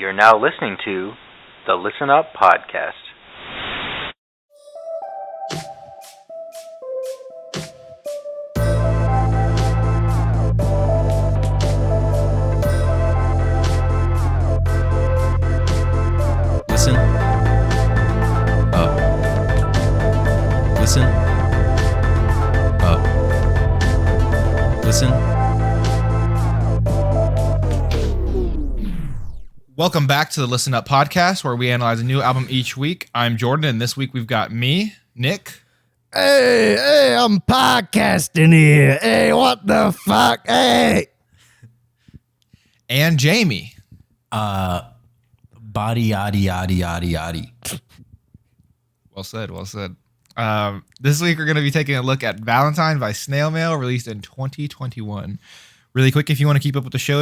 You're now listening to the Listen Up Podcast. Listen up. Listen up. Listen. Welcome back to the Listen Up Podcast, where we analyze a new album each week. I'm Jordan, and this week we've got me, Nick. Hey, I'm podcasting here. Hey, what the fuck? Hey. And Jamie. Body yaddy yaddy yaddy yaddy. Well said, well said. This week we're going to be taking a look at Valentine by Snail Mail, released in 2021. Really quick, if you want to keep up with the show,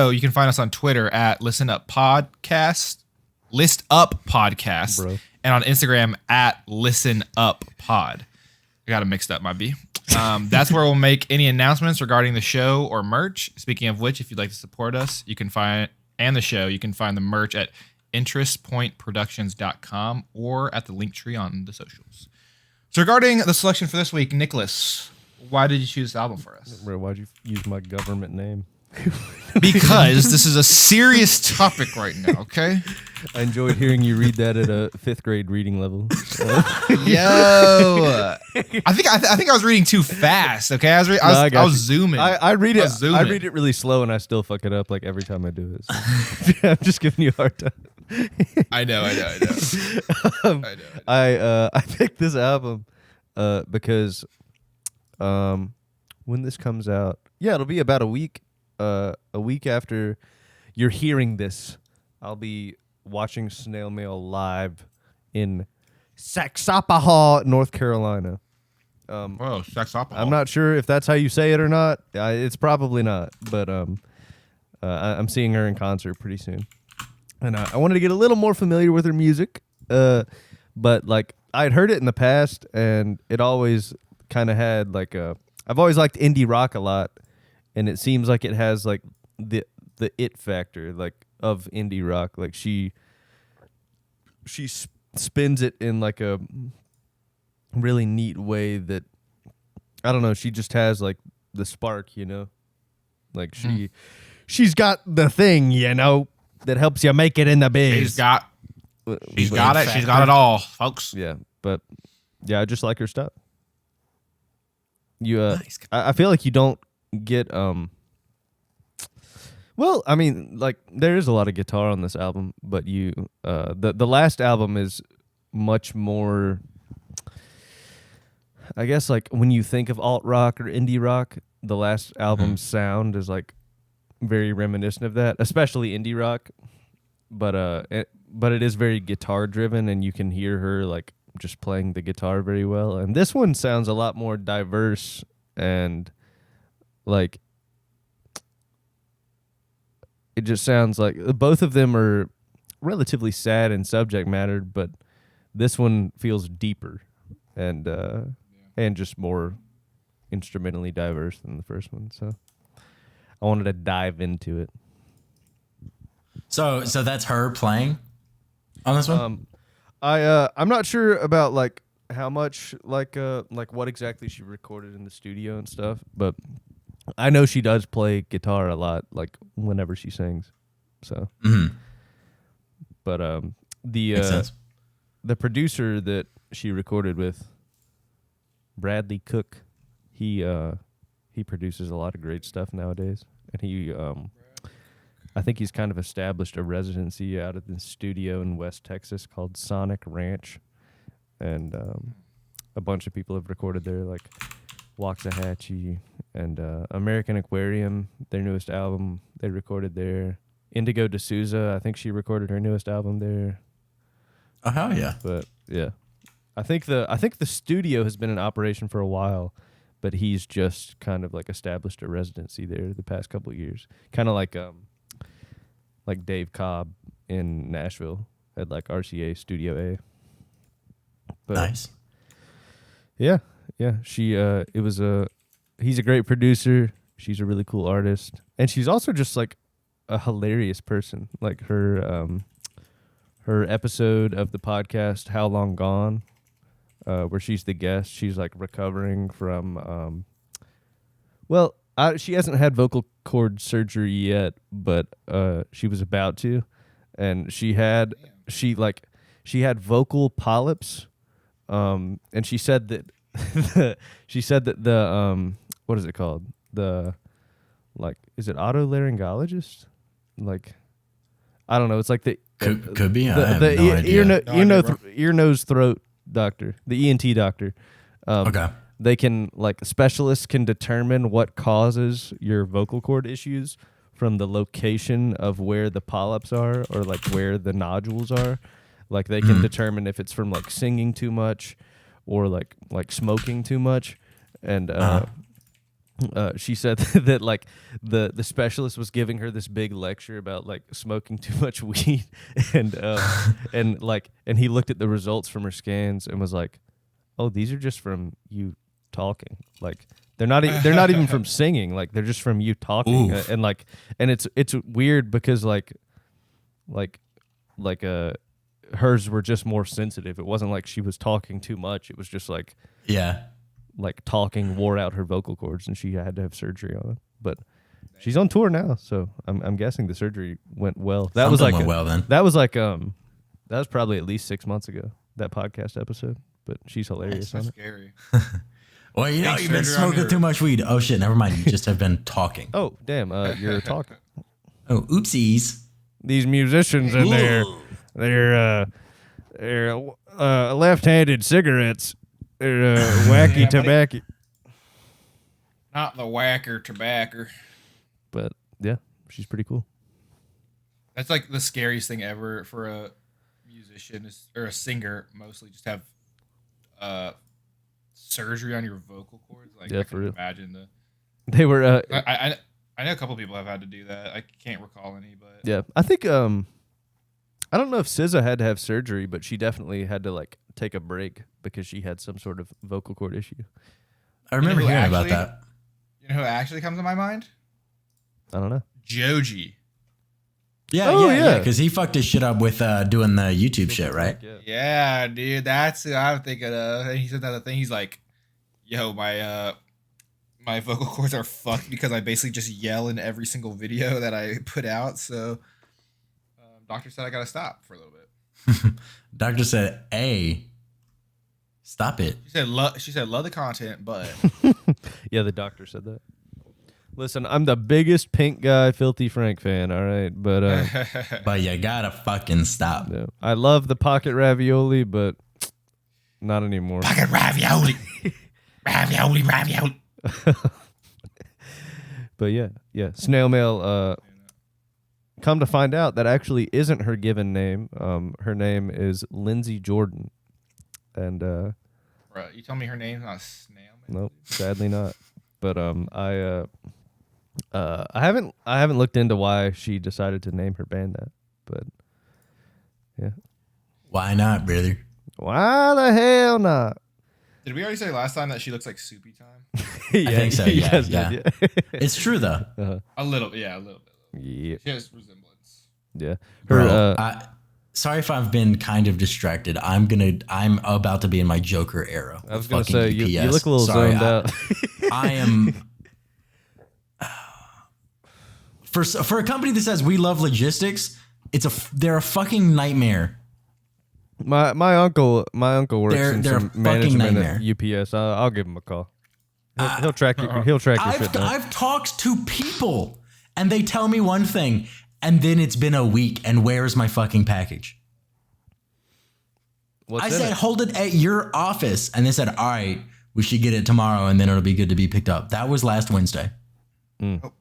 you can find us on Twitter at Listen Up Podcast, List Up Podcast, Bro. and on Instagram at Listen Up Pod. I got it mixed up, might be. That's where we'll make any announcements regarding the show or merch. Speaking of which, if you'd like to support us, you can find the merch at interestpointproductions.com or at the link tree on the socials. So regarding the selection for this week, Nicholas, why did you choose this album for us? Bro, why'd you use my government name? Because this is a serious topic right now, okay? I enjoyed hearing you read that at a 5th grade reading level. Yo, I think I was reading too fast. Okay, I was zooming. I read it. zooming. I read it really slow, and I still fuck it up like every time I do it. So. I'm just giving you a hard time. I know. I picked this album because when this comes out, it'll be about a week after you're hearing this. I'll be watching Snail Mail live in Saxapahaw, North Carolina. Saxapahaw. I'm not sure if that's how you say it or not. It's probably not, but I'm seeing her in concert pretty soon, and I wanted to get a little more familiar with her music. But like I'd heard it in the past, and it always kind of had like I've always liked indie rock a lot, and it seems like it has like the it factor like of indie rock. Like she spins it in like a really neat way that I don't know. She just has like the spark, you know. Like she's got the thing, you know, that helps you make it in the biz. She's got it. She's got it all, folks. Yeah, but yeah, I just like her stuff. You, Nice. I feel like you don't get Well, I mean, like there is a lot of guitar on this album, but the last album is much more. I guess like when you think of alt rock or indie rock, the last album's sound is like very reminiscent of that, especially indie rock. But it is very guitar driven, and you can hear her like just playing the guitar very well. And this one sounds a lot more diverse and like. It just sounds like both of them are relatively sad in subject matter, but this one feels deeper and just more instrumentally diverse than the first one. So I wanted to dive into it. So that's her playing on this one? I'm not sure about like how much like what exactly she recorded in the studio and stuff, but I know she does play guitar a lot, like whenever she sings. So, but the producer that she recorded with, Bradley Cook, he produces a lot of great stuff nowadays, and he I think he's kind of established a residency out of the studio in West Texas called Sonic Ranch, and a bunch of people have recorded there, like Waxahachie and American Aquarium, their newest album, they recorded there. Indigo D'Souza, I think she recorded her newest album there. Oh hell yeah! But yeah, I think the studio has been in operation for a while, but he's just kind of like established a residency there the past couple of years, kind of like Dave Cobb in Nashville at like RCA Studio A. But Nice. Yeah. He's a great producer. She's a really cool artist, and she's also just like a hilarious person. Like her episode of the podcast How Long Gone, where she's the guest. She's like recovering from she hasn't had vocal cord surgery yet, but she was about to, and she had vocal polyps, and she said that the what is it called, is it otolaryngologist, like I don't know, it's like the could be I have no idea. Ear nose throat doctor, the ENT doctor. Okay. They can, like, specialists can determine what causes your vocal cord issues from the location of where the polyps are, or like where the nodules are. Like they can determine if it's from like singing too much or like smoking too much. And she said that like the specialist was giving her this big lecture about like smoking too much weed, and he looked at the results from her scans and was like, "Oh, these are just from you talking. Like they're not even from singing. Like they're just from you talking." And it's weird because hers were just more sensitive. It wasn't like she was talking too much. It was just like talking wore out her vocal cords, and she had to have surgery on it. But she's on tour now, so I'm guessing the surgery went well. That was probably at least 6 months ago, that podcast episode. But she's hilarious. That's on scary. Well, you've been smoking too much weed. Oh shit, never mind. You just have been talking. Oh damn, you're talking. Oh, oopsies. These musicians in there, they're left-handed cigarettes. They're wacky tobacco. Not the whacker tobacco. But yeah, she's pretty cool. That's like the scariest thing ever for a musician or a singer, mostly, just have surgery on your vocal cords. Like, yeah, I for can real. imagine they were. I know a couple people have had to do that. I can't recall any, but yeah, I think I don't know if SZA had to have surgery, but she definitely had to like take a break because she had some sort of vocal cord issue. I remember hearing about that. You know who actually comes to my mind? I don't know. Joji. Yeah, because he fucked his shit up with doing the YouTube shit, right? Yeah, dude, that's who I'm thinking of. And he said that thing. He's like, "Yo, my vocal cords are fucked because I basically just yell in every single video that I put out." So, doctor said I gotta stop for a little bit. Doctor said, "Hey, stop it." She said, love the content, but yeah, the doctor said that. Listen, I'm the biggest Pink Guy Filthy Frank fan, all right? But but you gotta fucking stop. Yeah. I love the pocket ravioli, but not anymore. Pocket ravioli. ravioli. But yeah. Snail Mail, come to find out, that actually isn't her given name. Her name is Lindsay Jordan. And Bro, you tell me her name's not Snail Mail? Nope, sadly not. But I haven't looked into why she decided to name her band that, but yeah. Why not, brother? Why the hell not? Did we already say last time that she looks like Soupy Time? Yeah, I think so. Yeah, yeah. It's true though. A little bit. Yeah. Yeah. She has resemblance. Yeah. Bro, sorry if I've been kind of distracted. I'm about to be in my Joker era. I was gonna say you look a little zoned out. I am. For a company that says we love logistics, they're a fucking nightmare. My uncle works in some management nightmare. at UPS. I'll give him a call. He'll track you. He'll track your shit down. I've talked to people and they tell me one thing, and then it's been a week, and where's my fucking package? I said, hold it at your office, and they said, all right, we should get it tomorrow, and then it'll be good to be picked up. That was last Wednesday. Mm.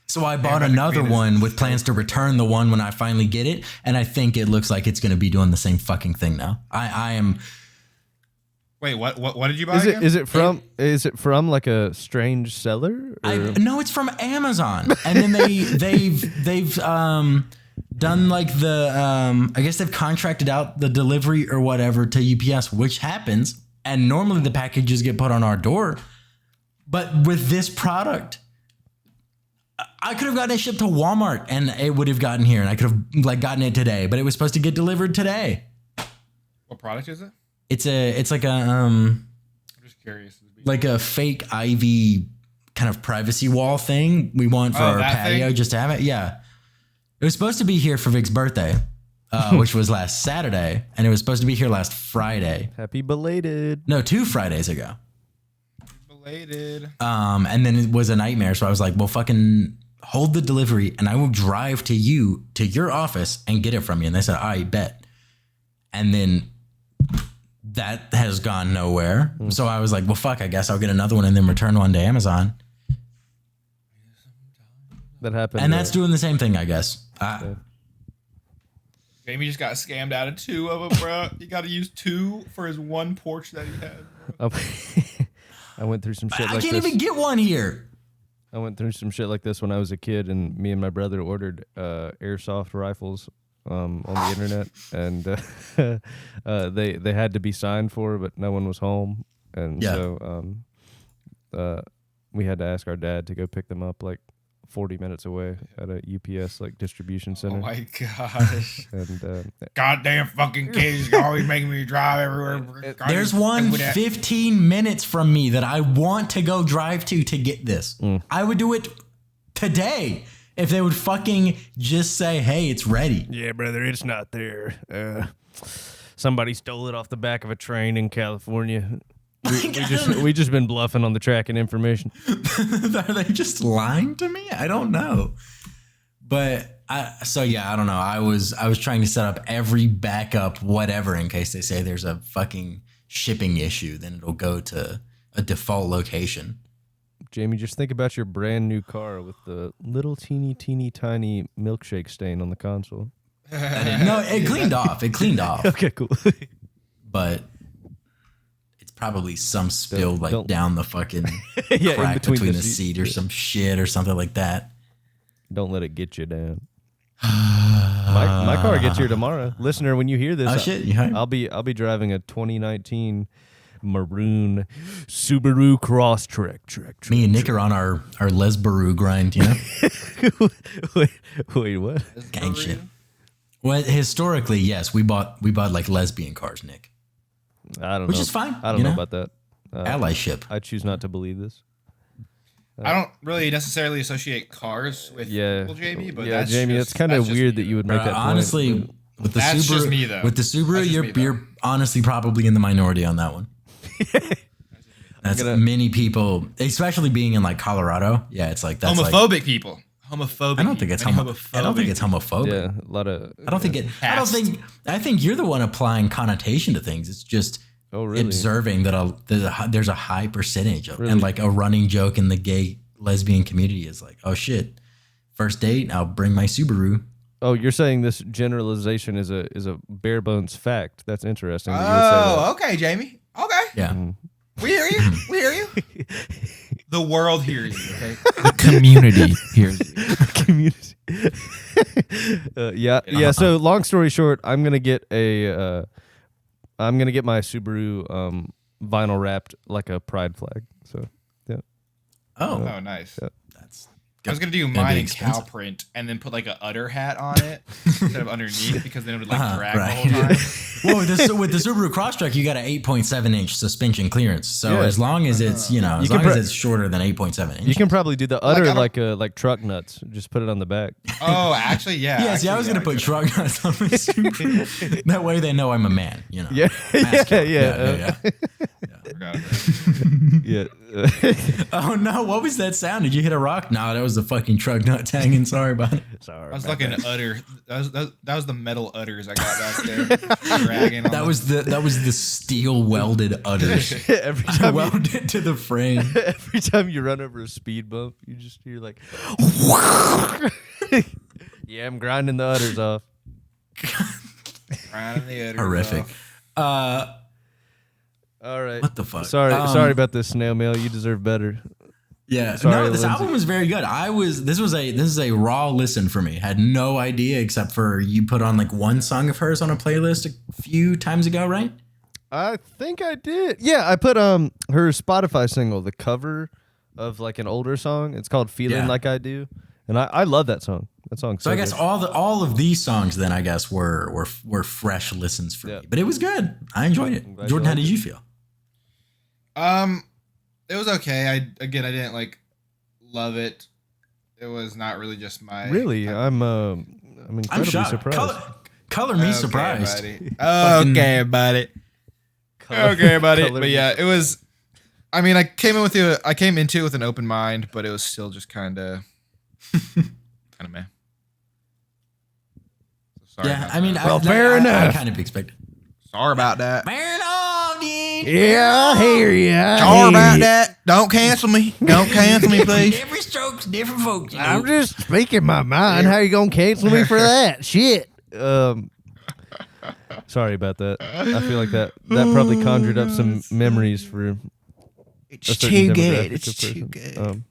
So I bought another one with plans to return the one when I finally get it, and I think it looks like it's going to be doing the same fucking thing now. I am. Wait, what did you buy? Is it from like a strange seller? No, it's from Amazon, and then they've done like the I guess they've contracted out the delivery or whatever to UPS, which happens, and normally the packages get put on our door, but with this product, I could have gotten it shipped to Walmart and it would have gotten here and I could have like gotten it today, but it was supposed to get delivered today. What product is it? It's like a I'm just curious. like a fake ivy kind of privacy wall thing we want for our patio just to have it. Yeah. It was supposed to be here for Vic's birthday, which was last Saturday, and it was supposed to be here last Friday. Happy belated. No, 2 Fridays ago. Belated. And then it was a nightmare. So I was like, well, fucking hold the delivery and I will drive to your office and get it from you. And they said, I bet. And then that has gone nowhere. So I was like, well, fuck, I guess I'll get another one and then return one to Amazon. That happened. And that's doing the same thing, I guess. Jamie just got scammed out of 2 of them, bro. You got to use 2 for his 1 porch that he had. I went through some shit I like this. can't even get one here. I went through some shit like this when I was a kid, and me and my brother ordered airsoft rifles on the internet, and they had to be signed for, but no one was home, and so we had to ask our dad to go pick them up like 40 minutes away at a UPS like distribution center. Oh my gosh. And goddamn fucking kids always making me drive everywhere. There's one 15 minutes from me that I want to go drive to get this. I would do it today if they would fucking just say, hey, it's ready. yeah, brother, it's not there. Somebody stole it off the back of a train in California. We just been bluffing on the tracking information. Are they just lying to me? I don't know. But I don't know. I was trying to set up every backup whatever in case they say there's a fucking shipping issue, then it'll go to a default location. Jamie, just think about your brand new car with the little teeny tiny milkshake stain on the console. No, it cleaned off. It cleaned off. Okay, cool. But probably some spilled like down the fucking yeah, crack in between the seat or some shit or something like that. Don't let it get you down. my car gets here tomorrow. Listener, when you hear this, oh shit, you hype? I'll be driving a 2019 maroon Subaru Crosstrek. Me and Nick are on our Lesbaru grind, you know? wait, what? Gang shit. Well, historically, yes, we bought like lesbian cars, Nick. I don't know. Which is fine. I don't know about that. Allyship. I choose not to believe this. I don't really necessarily associate cars with people, Jamie, but yeah, Jamie, it's kind of weird that you would make that point. Honestly, with the that's Subaru, just me, though. With the Subaru, you're honestly probably in the minority on that one. That's many people, especially being in like Colorado. Yeah, it's like that's homophobic people. Homophobic. I don't think it's homophobic. I don't think it's homophobic. Yeah, a lot of. I don't think it. I think you're the one applying connotation to things. It's just observing that there's a high percentage of, and like a running joke in the gay lesbian community is like, oh shit, first date, I'll bring my Subaru. Oh, you're saying this generalization is a bare bones fact. That's interesting. Oh, okay, Jamie. Okay. Yeah. We hear you. We hear you. The world hears you. Okay. The community hears you. Yeah. So, long story short, I'm gonna get my Subaru vinyl wrapped like a pride flag. So, yeah. Oh, nice. Yeah. I was gonna do mine in cow print and then put like a udder hat on it instead of underneath because then it would like drag the whole time. Well, with the Subaru Crosstrek, you got an 8.7-inch suspension clearance. So as long as it's as long as it's shorter than 8.7 inches, you can probably do the udder like truck nuts. Just put it on the back. Oh, actually, yeah. Yeah, see, I was gonna put truck nuts on my Subaru. That way they know I'm a man. You know. Yeah. Yeah. Yeah. Oh no! What was that sound? Did you hit a rock? No, that was the fucking truck nut hanging. Sorry about it. Sorry. I was looking at udder. That was the metal udders I got back there. Dragging. That was the steel welded udders. Every time welded to the frame. Every time you run over a speed bump, you just hear like, yeah, I'm grinding the udders off. Grinding the udders horrific. off. All right. What the fuck? Sorry about this snail mail. You deserve better. Yeah. Sorry, no, this Lindsay. album was very good. This is a raw listen for me. Had no idea except for you put on like one song of hers on a playlist a few times ago, right? I think I did. Yeah, I put her Spotify single, the cover of like an older song. It's called "Feeling Like I Do," And I love that song. That song. So I guess all of these songs then I guess were fresh listens for me. But it was good. I enjoyed it. Jordan, how did you feel? It was okay. I didn't like love it. It was not really just my. Really, I'm incredibly surprised. Color me surprised. Buddy. Okay, buddy. Okay, buddy. But yeah, it was. I mean, I came into it with an open mind, but it was still just kind of meh. So sorry. Yeah, I mean, fair enough. I kind of expected. Sorry about that. Fair enough, dude. Yeah, I hear ya. Sorry about that. Don't cancel me. Don't cancel me, please. Every stroke's different, folks. You know? I'm just speaking my mind. How you gonna cancel me for that? Shit. Sorry about that. I feel like that probably conjured up some memories for. It's too good. It's too good.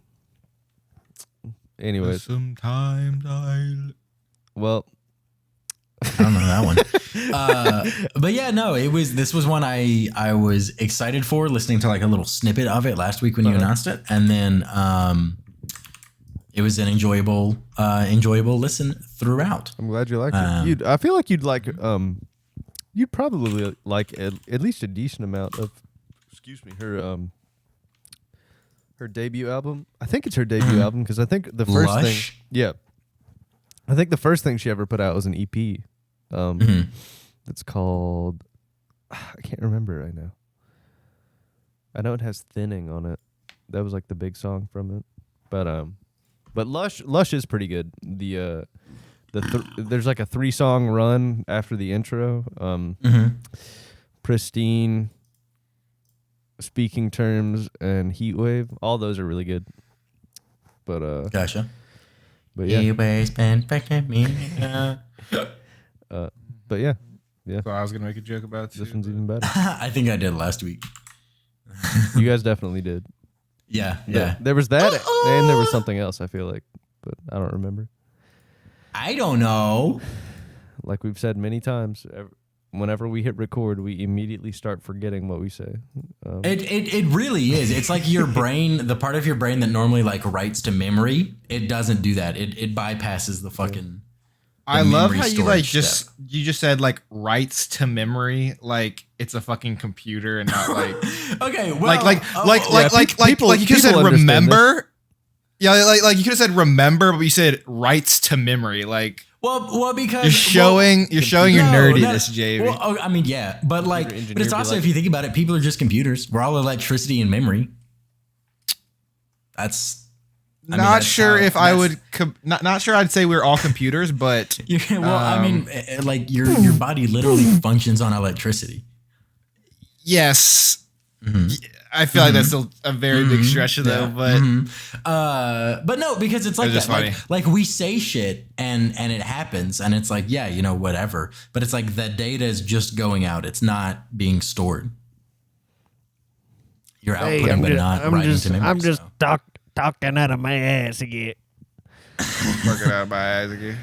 Anyways, sometimes well, I don't know that one. But yeah, no, this was one I was excited for, listening to like a little snippet of it last week when you announced it, and then it was an enjoyable listen throughout. I'm glad you liked it. I feel like you'd probably like at least a decent amount of, her debut album. I think it's her debut album because I think the first thing, I think the first thing she ever put out was an EP. It's called, I can't remember right now. I know it has Thinning on it. That was like the big song from it. But Lush is pretty good. There's like a 3-song run after the intro. Pristine, Speaking Terms, and Heatwave. All those are really good. But Gotcha. But yeah. Heatwave's been back at me. But yeah. So I was gonna make a joke about this one's even better. I think I did last week. You guys definitely did. Yeah. There was that, and there was something else, I feel like, but I don't remember. I don't know. Like we've said many times, whenever we hit record, we immediately start forgetting what we say. It really is. It's like your brain, the part of your brain that normally like writes to memory, it doesn't do that. It bypasses the fucking. I love how you like just said like writes to memory, like it's a fucking computer and not like okay, well, like you could have said remember. Yeah, like you could have said remember, but you said writes to memory. Like well because you're showing your nerdiness, JV. Well, I mean, yeah, but like, but it's also if you think about it, people are just computers. We're all electricity and memory. Not sure I'd say we're all computers, but I mean, like your body literally functions on electricity. Yes. Mm-hmm. I feel like that's still a very big stretch though, but no, because it's like that. Like we say shit and it happens and it's like, yeah, you know, whatever. But it's like the data is just going out. It's not being stored. You're outputting, but not writing to memory. I'm just talking out of my ass again. Barking out of my ass again.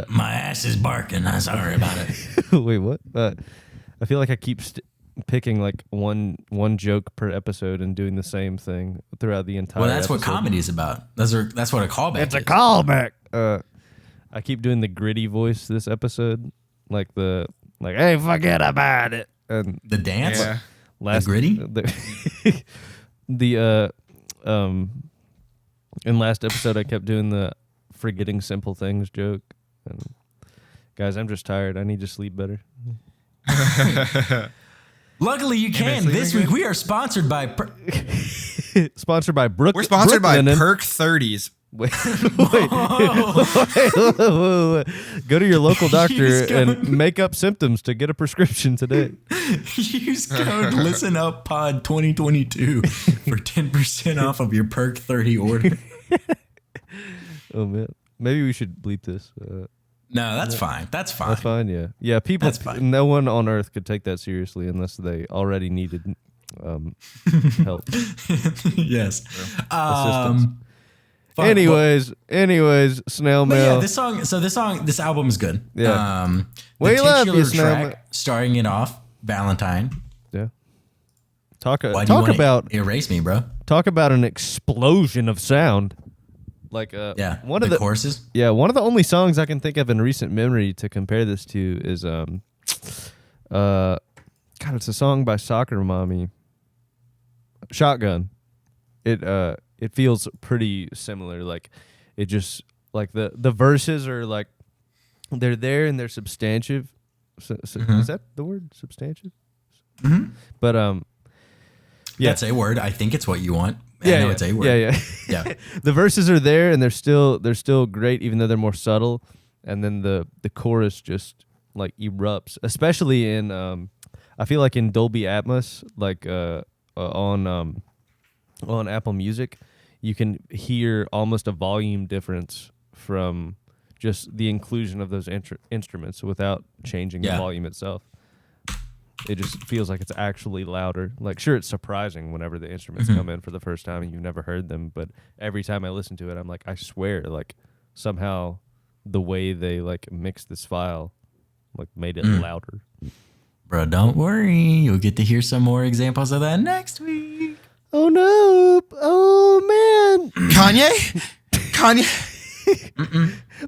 My ass is barking. I'm sorry about it. Wait, what? I feel like I keep picking like one joke per episode and doing the same thing throughout the entire. Well, that's episode. what comedy is about. That's what a callback. It's a callback. I keep doing the gritty voice this episode, hey, forget about it, and the dance. Yeah. The gritty. In last episode, I kept doing the forgetting simple things joke. And guys, I'm just tired. I need to sleep better. Luckily, you can. This week, we are sponsored by... Sponsored by Brooklyn. We're sponsored by Perk 30s. Wait. Go to your local doctor and make up symptoms to get a prescription today. Use code ListenUpPod 2022 for 10% off of your Perk 30 order. Oh man, maybe we should bleep this. No, that's fine. That's fine. That's fine. Yeah. People. No one on Earth could take that seriously unless they already needed help. Yes. Assistance. Anyways, Snail Mail. Yeah, this album is good. Yeah. We love you, Snail Mail. Starting it off, Valentine. Yeah. Talk about erase me, bro. Talk about an explosion of sound. Like Yeah. one of the choruses. Yeah, one of the only songs I can think of in recent memory to compare this to is God, it's a song by Soccer Mommy. Shotgun. It feels pretty similar. Like it just like the verses are like they're there and they're substantive. Is that the word, substantive? Mm-hmm. But yeah, That's a word. I think it's what you want. I know it's a word. Yeah. The verses are there and they're still great, even though they're more subtle. And then the chorus just like erupts, especially in I feel like in Dolby Atmos, like on Apple Music, you can hear almost a volume difference from just the inclusion of those instruments without changing the volume itself. It just feels like it's actually louder. Like, sure, it's surprising whenever the instruments come in for the first time and you've never heard them, but every time I listen to it, I'm like, I swear, like, somehow the way they, like, mixed this file, like, made it louder. Bro, don't worry. You'll get to hear some more examples of that next week. Oh, no. Oh, man. Kanye?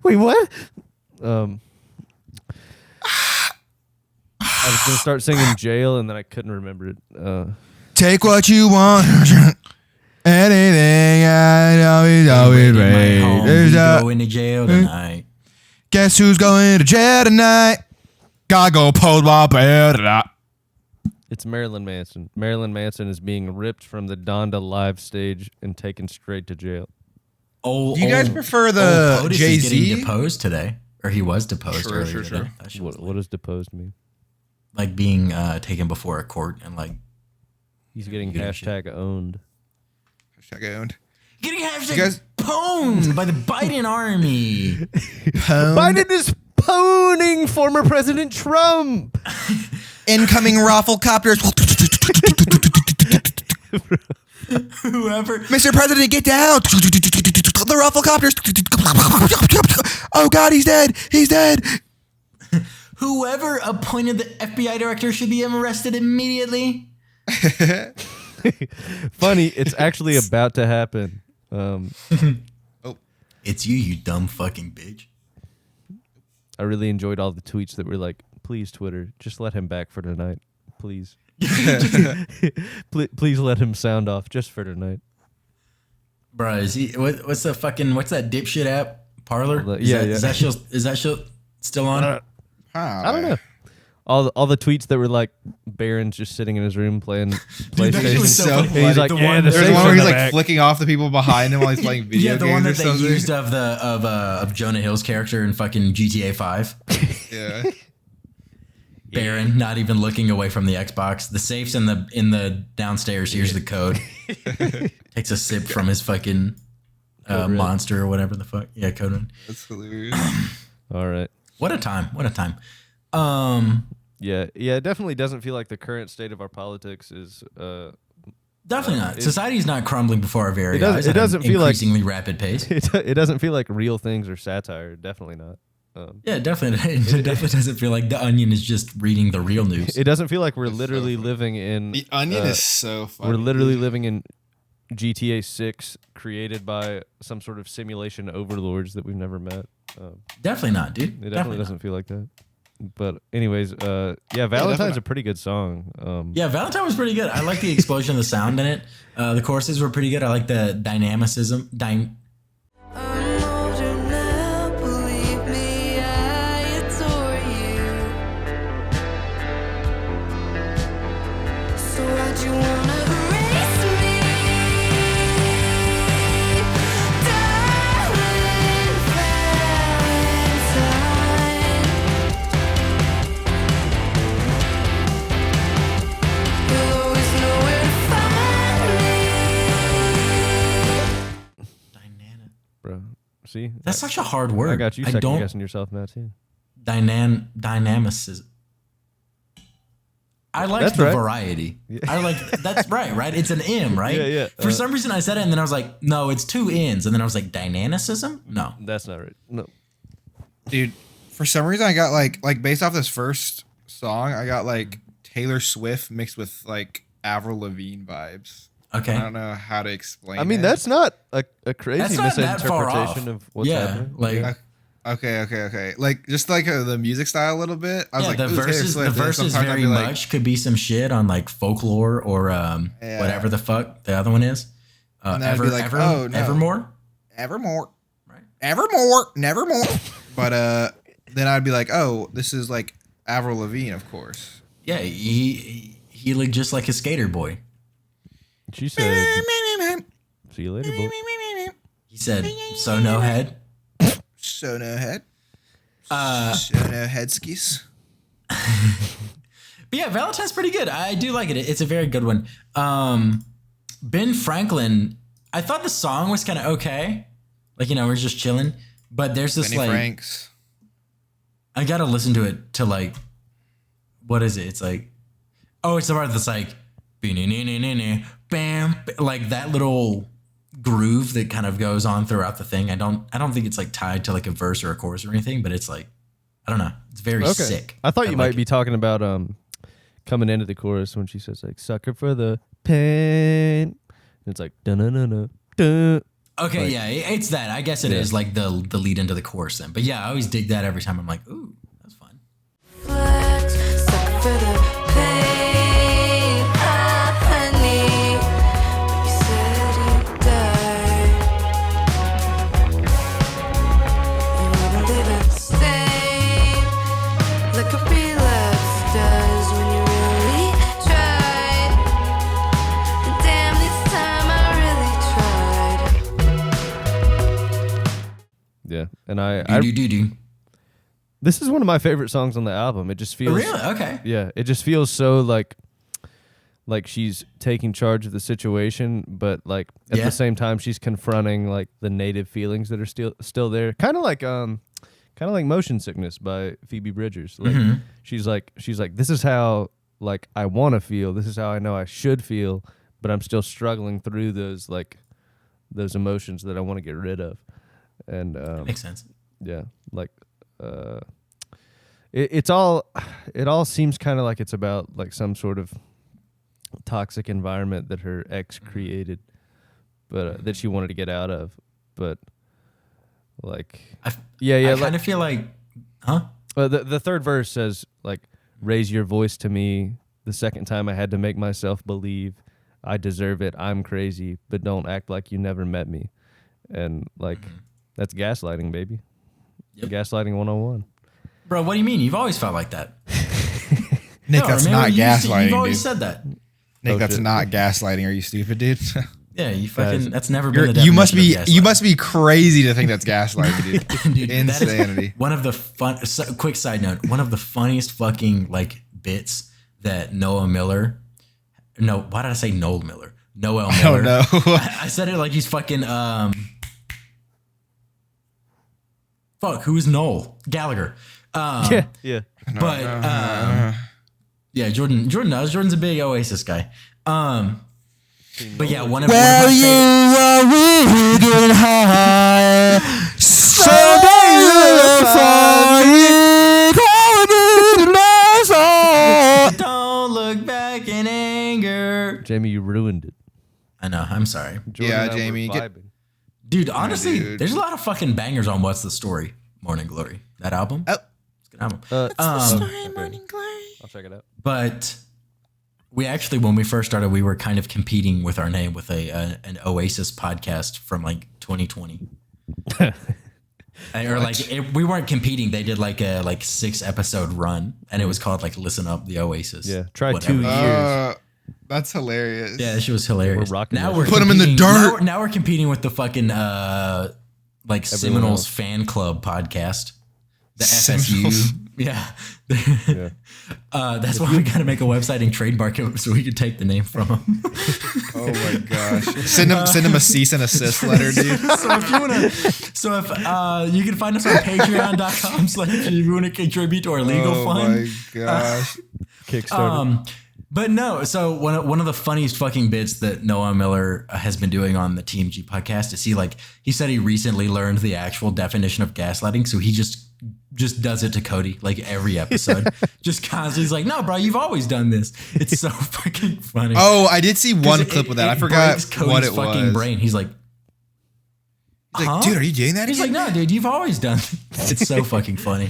Wait, what? I was gonna start singing "Jail" and then I couldn't remember it. Take what you want. Anything I know is always right. You going to jail tonight. Guess who's going to jail tonight? Gotta go post my bed. It's Marilyn Manson. Marilyn Manson is being ripped from the Donda live stage and taken straight to jail. Do you guys prefer the Jay-Z? Is getting deposed today, or he was deposed earlier today. What does deposed mean? Like being taken before a court and like he's getting hashtag owned. Hashtag owned. Getting hashtag pwned by the Biden army. Biden is pwning former President Trump. Incoming rafflecopters. Whoever. Mr. President, get down. The rafflecopters. Oh, God, he's dead. He's dead. Whoever appointed the FBI director should be arrested immediately. Funny, it's actually about to happen. It's you dumb fucking bitch. I really enjoyed all the tweets that were like, please, Twitter, just let him back for tonight. Please. Please let him sound off just for tonight. Bro, is he what's that dipshit app? Parlor? Is that show still on? I don't know. All the tweets that were like Barron's just sitting in his room playing PlayStation. So and he's like, there's one where he's like flicking off the people behind him while he's playing video games. The one that they something. used of Jonah Hill's character in fucking GTA 5. Yeah. Barron not even looking away from the Xbox. The safe's in the downstairs. Here's the code. Takes a sip from his fucking monster or whatever the fuck. Yeah, code red. That's hilarious. All right. What a time. Yeah, it definitely doesn't feel like the current state of our politics is definitely not. Society's not crumbling before our very eyes. It doesn't feel like increasingly rapid pace. It doesn't feel like real things or satire. Definitely not. Yeah, definitely. It definitely doesn't feel like The Onion is just reading the real news. It doesn't feel like we're literally living in The Onion is so funny. We're literally living in GTA 6 created by some sort of simulation overlords that we've never met. Definitely not, dude. It definitely doesn't feel like that. But anyways, Valentine's a pretty good song. Yeah, Valentine was pretty good. I like the explosion of the sound in it. The choruses were pretty good. I like the dynamicism. See, that's such a hard word. I got you second guessing yourself now too. Dynamicism. I like the variety. Yeah. I like that's right. It's an M, right? Yeah. For some reason, I said it, and then I was like, no, it's two N's, and then I was like, dynamicism? No, that's not right. No, dude. For some reason, I got like based off this first song, I got like Taylor Swift mixed with like Avril Lavigne vibes. Okay. I don't know how to explain. I mean, it. that's not a crazy That's not that far off. misinterpretation of what's happening. Like Okay. Like just like the music style a little bit. I was like, the ooh, Taylor verses Swift. the And verses sometimes I'd very be like, much could be some shit on like folklore or whatever the fuck the other one is. And then I'd be like, oh, no. Evermore. Right. Evermore, nevermore. But then I'd be like, oh, this is like Avril Lavigne, of course. Yeah, he looked just like a skater boy. She said, "See you later, boy." He said, "So no head." So no head. So no head skis. But yeah, Valentine's pretty good. I do like it. It's a very good one. Ben Franklin, I thought the song was kind of okay. Like, we're just chilling. But there's this Benny Franks. I got to listen to it to like, what is it? It's like, it's the part that's like, bam, like that little groove that kind of goes on throughout the thing. I don't think it's like tied to like a verse or a chorus or anything, but it's like, I don't know. It's very sick. I thought you might be talking about coming into the chorus when she says like "sucker for the pain." It's like dun. Okay, like, yeah, it's that. I guess it is like the lead into the chorus then. But yeah, I always dig that every time. I'm like, ooh, that's fun. Flex, suck for the pain, honey. You said you'd die. You wanna live insane, like a relapse does when you really try. And damn, this time I really tried. Yeah, and Do. this is one of my favorite songs on the album. It just feels Really? Okay. Yeah, it just feels so like she's taking charge of the situation, but like at the same time she's confronting like the native feelings that are still there. Kind of like Motion Sickness by Phoebe Bridgers. Like she's like this is how like I want to feel. This is how I know I should feel, but I'm still struggling through those emotions that I want to get rid of. And That makes sense. yeah, like it all seems kind of like it's about like some sort of toxic environment that her ex created, but that she wanted to get out of. But like, I kind of feel like, huh? The third verse says like, "Raise your voice to me." The second time I had to make myself believe I deserve it. I'm crazy, but don't act like you never met me. And like, that's gaslighting, baby. Yep. Gaslighting 101. Bro, what do you mean? You've always felt like that. Nick, that's not gaslighting, You've always dude. said that. Nick, that's not gaslighting. Are you stupid, dude? Yeah, you fucking. That's never been the you must be definition of gaslighting. you must be crazy to think that's gaslighting, dude. Dude, that is Insanity. one of the quick side note, one of the funniest fucking like bits that Noah Miller. No, why did I say Noel Miller? Noel Miller. Oh no. I said it like he's fucking. Fuck, who is Noel Gallagher? Yeah. But yeah, Jordan knows. Jordan's a big Oasis guy. But yeah, one of my favorite. are really getting high. Don't look back in anger. Jamie, you ruined it. I know. I'm sorry, Jordan Yeah, and I were Jamie, get- vibing. dude. Honestly, dude. there's a lot of fucking bangers on "What's the Story." Morning Glory. That album. Oh. It's a good album. Okay. I'll check it out. But we actually, when we first started, we were kind of competing with our name with an Oasis podcast from like 2020. Or like we weren't competing. They did like a 6-episode run, and it was called like "Listen Up, the Oasis." Yeah, try whatever. 2 years. That's hilarious. Yeah, she was hilarious. We're rocking now that we're shit. Put 'em in the competing- dirt. Now we're competing with the fucking like Seminoles else. fan club podcast, the Seminoles. FSU. Yeah. That's why we got to make a website and trademark it so we could take the name from them. Oh my gosh. Send him a cease and assist letter, dude. So if you want to, you can find us on patreon.com/ if you want to contribute to our legal fund. Oh my gosh. Kickstarter. But no, so one of the funniest fucking bits that Noah Miller has been doing on the TMG podcast is he said he recently learned the actual definition of gaslighting. So he just just does it to Cody like every episode. Just constantly, he's like, "No, bro, you've always done this." It's so fucking funny. Oh, I did see one clip with that. I forgot breaks Cody's what it fucking was. brain. He's like, He's like, dude, are you doing that He's again? like, "No, dude, you've always done." It's so fucking funny.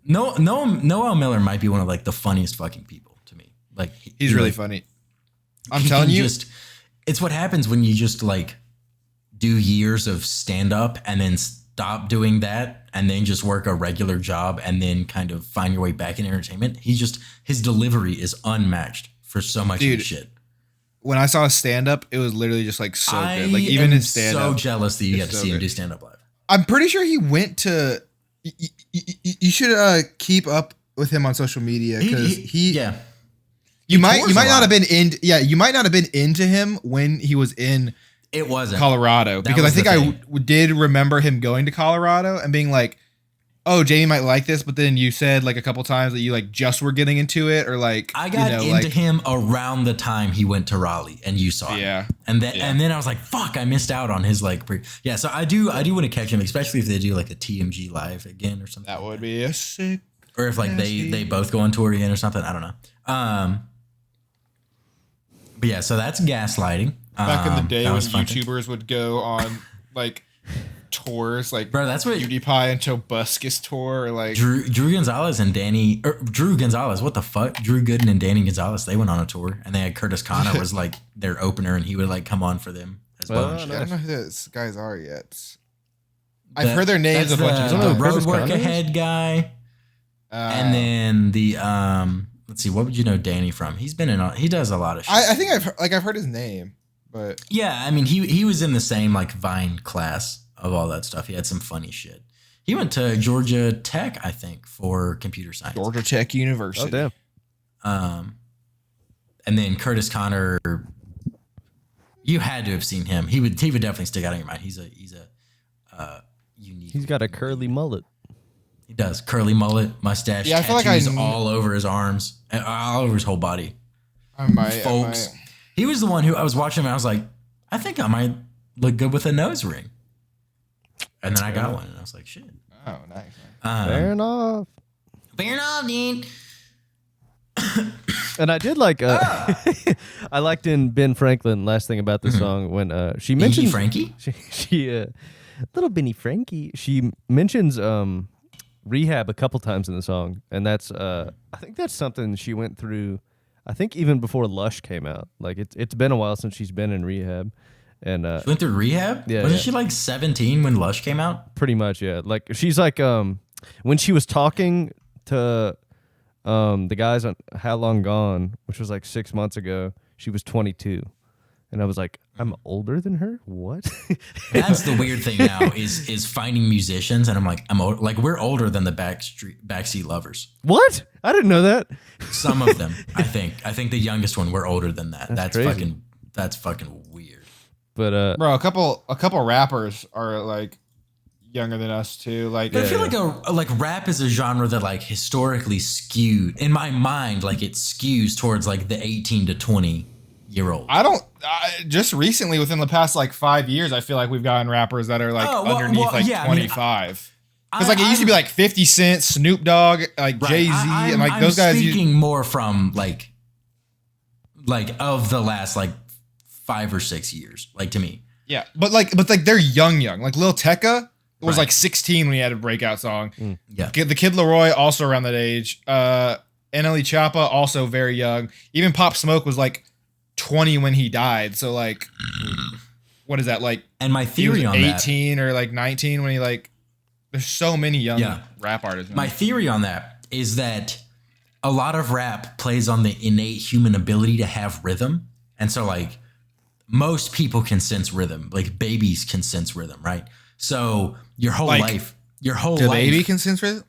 Noel Miller might be one of like the funniest fucking people to me. Like He's really funny. I'm telling you. It's what happens when you just like do years of stand up and then stop doing that and then just work a regular job and then kind of find your way back in entertainment. His delivery is unmatched for so much of his shit. When I saw a stand up, it was literally just like so good. Like even even his stand up. So jealous that you got to see him do stand up live. I'm pretty sure he went to. You should keep up with him on social media because he You might not have been you might not have been into him when he was in It wasn't Colorado, because I think I did remember him going to Colorado and being like, "Oh, Jamie might like this," but then you said like a couple times that you like just were getting into it, or like I got into him around the time he went to Raleigh and you saw it. And then I was like, "Fuck, I missed out on his like So I do want to catch him, especially if they do like a TMG live again or something. That would be a sick. Or if like they both go on tour again or something. I don't know. But yeah, so that's gaslighting. Back in the day when YouTubers YouTubers would go on like tours, like bro, that's what PewDiePie and Tobuscus tour, or like Drew Gonzalez and Drew Gonzalez. What the fuck? Drew Gooden and Danny Gonzalez. They went on a tour, and they had Curtis Connor was like their opener, and he would like come on for them as well. I don't know who those guys are yet. I've heard their names a bunch of the times. Road Work Ahead guy, and then the let's see, what would you know Danny from? He's been in. He does a lot of shit. I think I've heard his name, but yeah, I mean he was in the same like Vine class of all that stuff. He had some funny shit. He went to Georgia Tech, I think, for computer science. Georgia Tech University. Oh damn. And then Curtis Connor, you had to have seen him. He would definitely stick out in your mind. He's a unique. He's got a curly mullet. He does curly mullet, mustache. Yeah, I feel like all over his arms, and all over his whole body. I might, folks. He was the one who I was watching him. And I was like, I think I might look good with a nose ring. And then I got one, and I was like, shit. Oh, nice. Fair enough. Fair enough, dude. And I did like, I liked in Ben Franklin, last thing about the song, when she mentioned Frankie? She little Benny Frankie. She mentions rehab a couple times in the song, and that's I think that's something she went through. I think even before Lush came out. Like it's been a while since she's been in rehab, and she went through rehab. Yeah, wasn't she like 17 when Lush came out? Pretty much, yeah. Like she's like when she was talking to the guys on How Long Gone, which was like 6 months ago, she was 22. And I was like, I'm older than her? What? That's the weird thing now is finding musicians, and I'm like, we're older than the Backseat Lovers. What? I didn't know that. Some of them, I think. I think the youngest one, we're older than that. That's fucking weird. But bro, a couple rappers are like younger than us too. Like, but I feel like rap is a genre that like historically skewed in my mind. Like it skews towards like the 18 to 20-year-old. Just recently within the past like 5 years, I feel like we've gotten rappers that are like underneath 25. Because like it used to be like 50 Cent, Snoop Dogg, like Jay-Z, and like those guys. I'm speaking more from like of the last like 5 or 6 years, like to me. Yeah, but they're young. Like Lil Tecca was like 16 when he had a breakout song. Yeah, the Kid Laroi also around that age. NLE Choppa also very young. Even Pop Smoke was like 20 when he died. So like, what is that like? And my theory on 18 or like 19 when he like. There's so many young rap artists. Man. My theory on that is that a lot of rap plays on the innate human ability to have rhythm. And so like most people can sense rhythm, like babies can sense rhythm, right? So your whole life, baby can sense rhythm?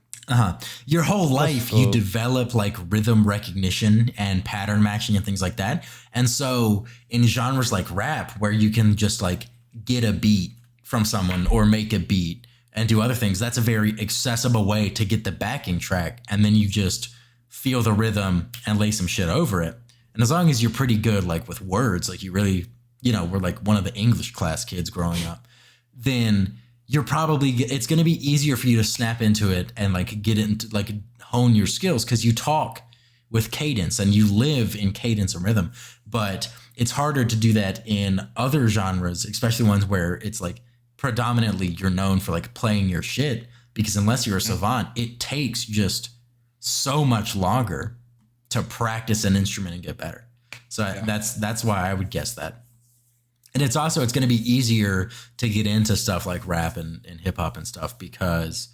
Your whole life, you develop like rhythm recognition and pattern matching and things like that. And so in genres like rap, where you can just like get a beat from someone or make a beat and do other things, that's a very accessible way to get the backing track. And then you just feel the rhythm and lay some shit over it. And as long as you're pretty good, like with words, like you really, we're like one of the English class kids growing up, then it's going to be easier for you to snap into it and like get into like hone your skills because you talk with cadence and you live in cadence and rhythm. But it's harder to do that in other genres, especially ones where it's like predominantly you're known for like playing your shit, because unless you're a savant, it takes just so much longer to practice an instrument and get better. So that's why I would guess that. And it's going to be easier to get into stuff like rap and hip hop and stuff because,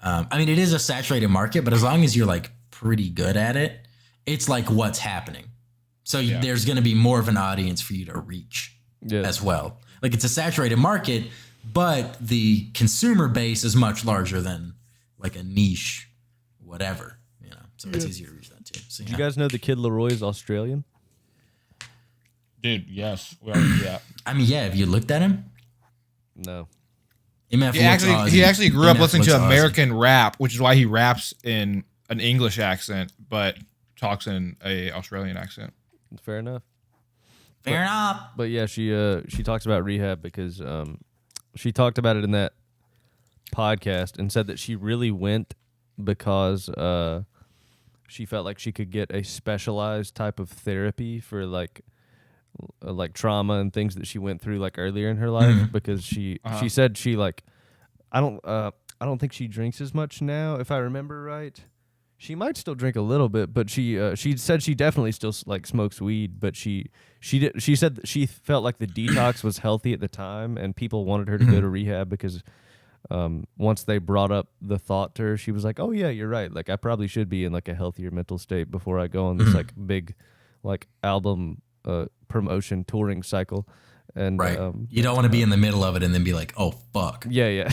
I mean, it is a saturated market, but as long as you're like pretty good at it, it's like what's happening. So there's going to be more of an audience for you to reach as well. Like it's a saturated market, but the consumer base is much larger than like a niche, whatever, you know, so it's easier to reach that too. So, Do you guys know the Kid Laroi is Australian? Dude, yes. We already, yeah. I mean, yeah, have you looked at him? No. He actually grew up listening to American rap, which is why he raps in an English accent, but talks in a Australian accent. Fair enough. Fair enough. But yeah, she talks about rehab because she talked about it in that podcast and said that she really went because she felt like she could get a specialized type of therapy for like trauma and things that she went through like earlier in her life because she said she like I don't think she drinks as much now if I remember right. She might still drink a little bit, but she said she definitely still like smokes weed, but she said that she felt like the detox was healthy at the time and people wanted her to go to rehab because once they brought up the thought to her, she was like, "Oh yeah, you're right. Like I probably should be in like a healthier mental state before I go on this like big like album promotion touring cycle." And right, you don't want to be in the middle of it and then be like, "Oh fuck." Yeah.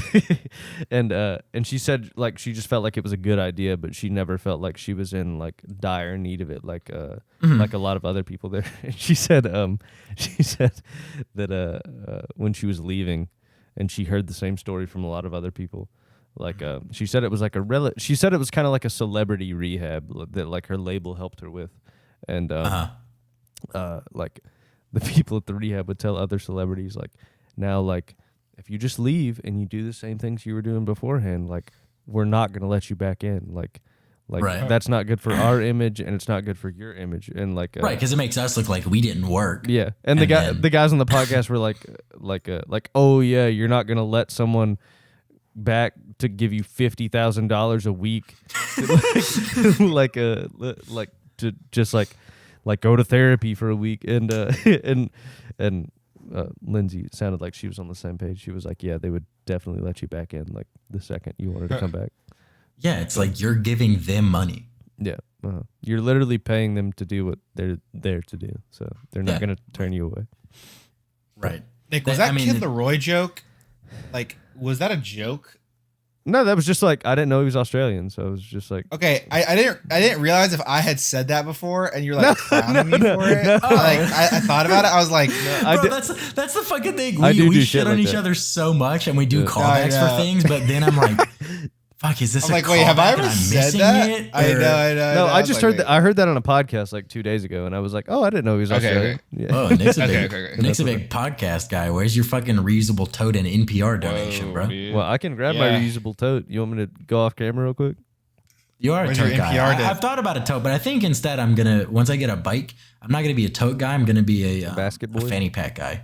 And she said like she just felt like it was a good idea, but she never felt like she was in like dire need of it, like a lot of other people there. And she said that when she was leaving, and she heard the same story from a lot of other people. Like she said it was like she said it was kind of like a celebrity rehab that like her label helped her with, and like. The people at the rehab would tell other celebrities, like, now, like, if you just leave and you do the same things you were doing beforehand, like, we're not going to let you back in. Like right. That's not good for our image, and it's not good for your image. And like, right, because it makes us look like we didn't work. Yeah, and the guys on the podcast were like, oh yeah, you're not going to let someone back to give you $50,000 a week, like to just like go to therapy for a week, and Lindsay sounded like she was on the same page. She was like, yeah, they would definitely let you back in like the second you wanted to come back. Yeah, it's like you're giving them money. Yeah, you're literally paying them to do what they're there to do, so they're not going to turn you away. Right. Nick, was that Kid Laroi joke? Like, was that a joke? No, that was just like I didn't know he was Australian, so it was just like okay. I didn't realize if I had said that before, and you're like clowning me for it. No. Like I thought about it, I was like, bro, that's the fucking thing. We shit on each other so much, and we do callbacks for things, but then I'm like, fuck, is this? I'm like, wait, have I ever said that? I know. No, I just heard that. I heard that on a podcast like 2 days ago, and I was like, oh, I didn't know he was Australian. Okay. Yeah. Oh, Nick's a big podcast guy. Where's your fucking reusable tote and NPR donation, bro? Dude. Well, I can grab my reusable tote. You want me to go off camera real quick? You are a tote guy. I've thought about a tote, but I think instead I'm gonna once I get a bike, I'm not gonna be a tote guy. I'm gonna be a basket boy, a fanny pack guy.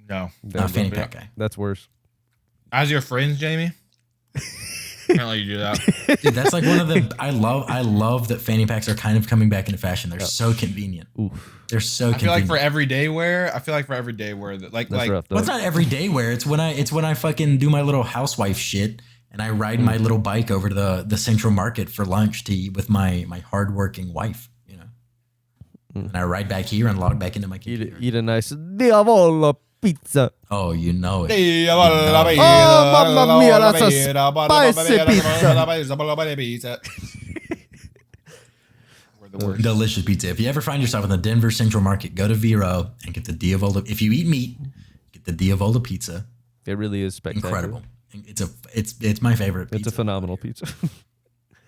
No, not a fanny pack guy. That's worse. As your friends, Jamie. Can't let you do that. Dude, that's like one of the I love that fanny packs are kind of coming back into fashion. They're so convenient. Oof. They're so convenient. I feel like for everyday wear, that like rough, well, it's not everyday wear. It's when I fucking do my little housewife shit and I ride my little bike over to the Central Market for lunch to eat with my hardworking wife, you know. And I ride back here and log back into my computer. Eat a nice Diavolo pizza. Oh, you know it. Oh, mamma mia, that's a spicy pizza. We're the worst. Delicious pizza. If you ever find yourself in the Denver Central Market, go to Vero and get the Diavolo. If you eat meat, get the Diavolo pizza. It really is spectacular. Incredible. It's my favorite pizza. It's a phenomenal pizza.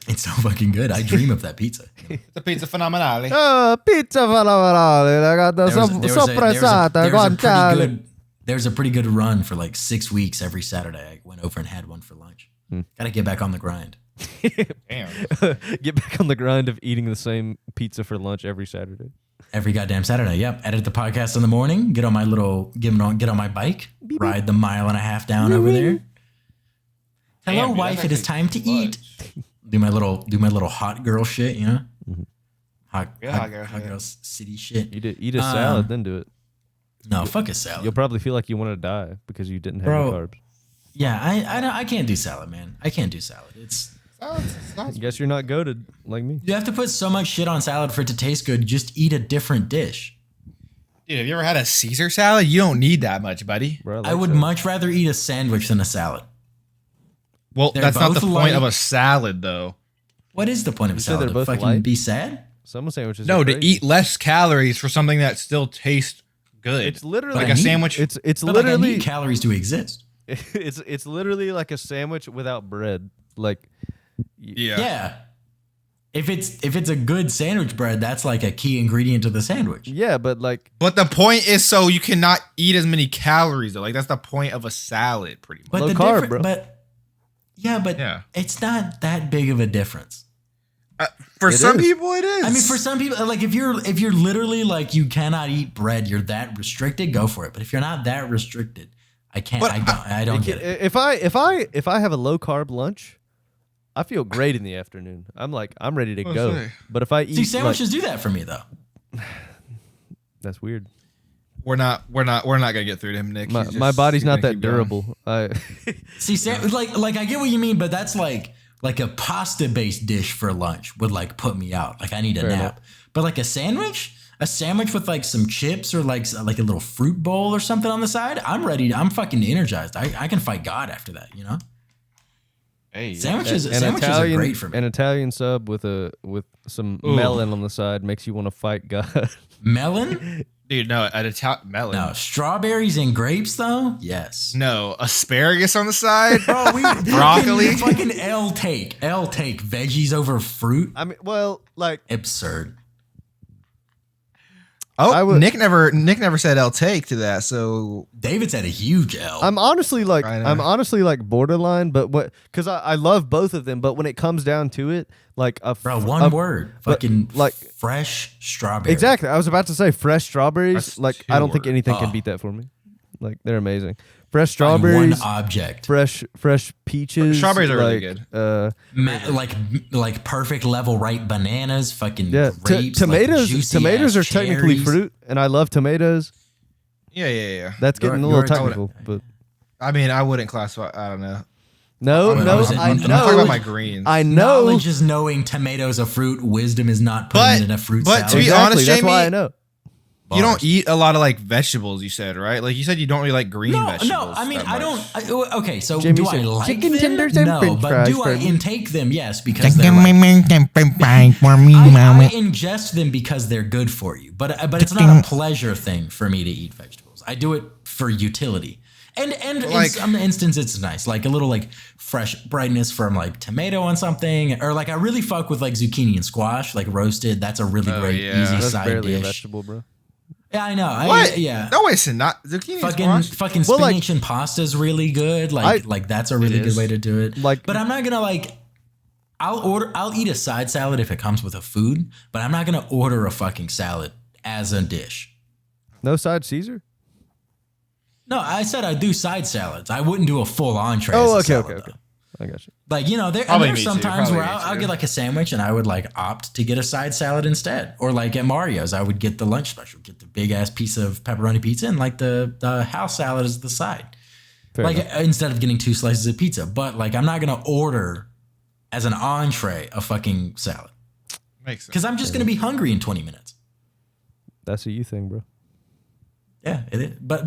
It's so fucking good. I dream of that pizza. It's a pizza phenomenale. Oh, pizza phenomenale. I got the soppressata, guanciale. There's a pretty good run for like 6 weeks every Saturday. I went over and had one for lunch. Got to get back on the grind. Damn. Get back on the grind of eating the same pizza for lunch every Saturday. Every goddamn Saturday. Yep. Edit the podcast in the morning. Get on my bike. Ride the 1.5 miles down over there. Hello, Damn, dude, wife. that's It is actually time to eat. Do my little hot girl shit. You know. Hot girl city shit. Eat a salad, then do it. No, fuck a salad. You'll probably feel like you want to die because you didn't have Bro. the carbs. Yeah, I can't do salad, man. I can't do salad. I guess you're not goated like me. You have to put so much shit on salad for it to taste good. Just eat a different dish. Dude, have you ever had a Caesar salad? You don't need that much, buddy. Bro, I would much rather eat a sandwich than a salad. Well, They're that's not the both point light. of a salad, though. What is the point of a said salad? they're To both fucking light? be sad? Some sandwiches. No, are to great. eat less calories for something that still tastes good. It's literally like I a need- sandwich. It's But like, I literally need calories to exist. it's literally like a sandwich without bread. Like Yeah. If it's a good sandwich bread, that's like a key ingredient to the sandwich. yeah, but like But the point is, so you cannot eat as many calories. Though. Like that's the point of a salad, pretty much. But Low the carb, difference, bro. but Yeah. it's not that big of a difference. For It some is. people, it is. I mean, for some people, like if you're literally like you cannot eat bread, you're that restricted, go for it. But if you're not that restricted, I can't. But I don't get it. if I have a low carb lunch, I feel great in the afternoon. I'm ready to go. say. But if I eat See, sandwiches do that for me though. that's weird. we're not gonna get through to him, Nick. My body's he's not gonna that keep going. durable. See, like I get what you mean, but that's like a pasta based dish for lunch would like put me out. Like I need a Fair nap. enough. But like a sandwich with like some chips or like a little fruit bowl or something on the side, I'm ready. I'm fucking energized. I can fight God after that. You know, Hey, sandwiches are great for me. An Italian sub with some melon on the side makes you want to fight God. Melon? dude, no, at Italian melon. No, strawberries and grapes though. Yes. No, asparagus on the side. Bro, we Broccoli. fucking L take veggies over fruit. I mean, well, like Absurd. Oh, Nick never said I'll take to that. So David's had a huge L. I'm honestly like I know. borderline, but because I love both of them, but when it comes down to it, like Bro, one word. but, Fucking like- fresh strawberry. exactly. I was about to say fresh strawberries. That's Like I don't think two anything words. can beat that for me. Like they're amazing. Fresh Find strawberries, one object. fresh peaches. Strawberries are really like, good. Like perfect level ripe bananas. Fucking Yeah, grapes. tomatoes. Like juicy Tomatoes are ass technically cherries. fruit, and I love tomatoes. Yeah. That's getting a You're little a technical, but I mean, I wouldn't classify. I don't know. no, I'm I'm talking about know, my greens. I know. Knowledge is knowing tomatoes a fruit. Wisdom is not putting it in a fruit salad. to be Exactly, honest, that's Jamie, why I know. you don't Bars. eat a lot of like vegetables. You said right? Like you said, you don't really like green vegetables. No, I mean, that I much. don't. Okay, so Jamie do I said like chicken them? tenders and No, french but fries do I for me. intake them? Yes, because they're like, I ingest them because they're good for you. But it's not a pleasure thing for me to eat vegetables. I do it for utility. And in Like- some instances, it's nice, like a little like fresh brightness from like tomato on something, or like I really fuck with like zucchini and squash, like roasted. That's a really great, yeah. easy That's side barely a dish. vegetable, bro. Yeah, I know. What? Yeah. No, it's not zucchini. and squash? Fucking Well, like- spinach and pasta is really good. Like that's a really It good is. way to do it. Like- but I'm not gonna like. I'll eat a side salad if it comes with a food, but I'm not gonna order a fucking salad as a dish. No side Caesar. No, I said I do side salads. I wouldn't do a full entree. Oh, as a okay, salad, okay. though. I got you. Like, you know, Probably there's me some too, times probably where me I'll too. get like a sandwich and I would like opt to get a side salad instead. Or like at Mario's, I would get the lunch special, get the big ass piece of pepperoni pizza and like the house salad as the side. Fair like enough. instead of getting 2 slices of pizza. But like I'm not gonna order as an entree a fucking salad. Makes sense. Because I'm just gonna be hungry in 20 minutes. That's a you thing, bro. Yeah, it is. But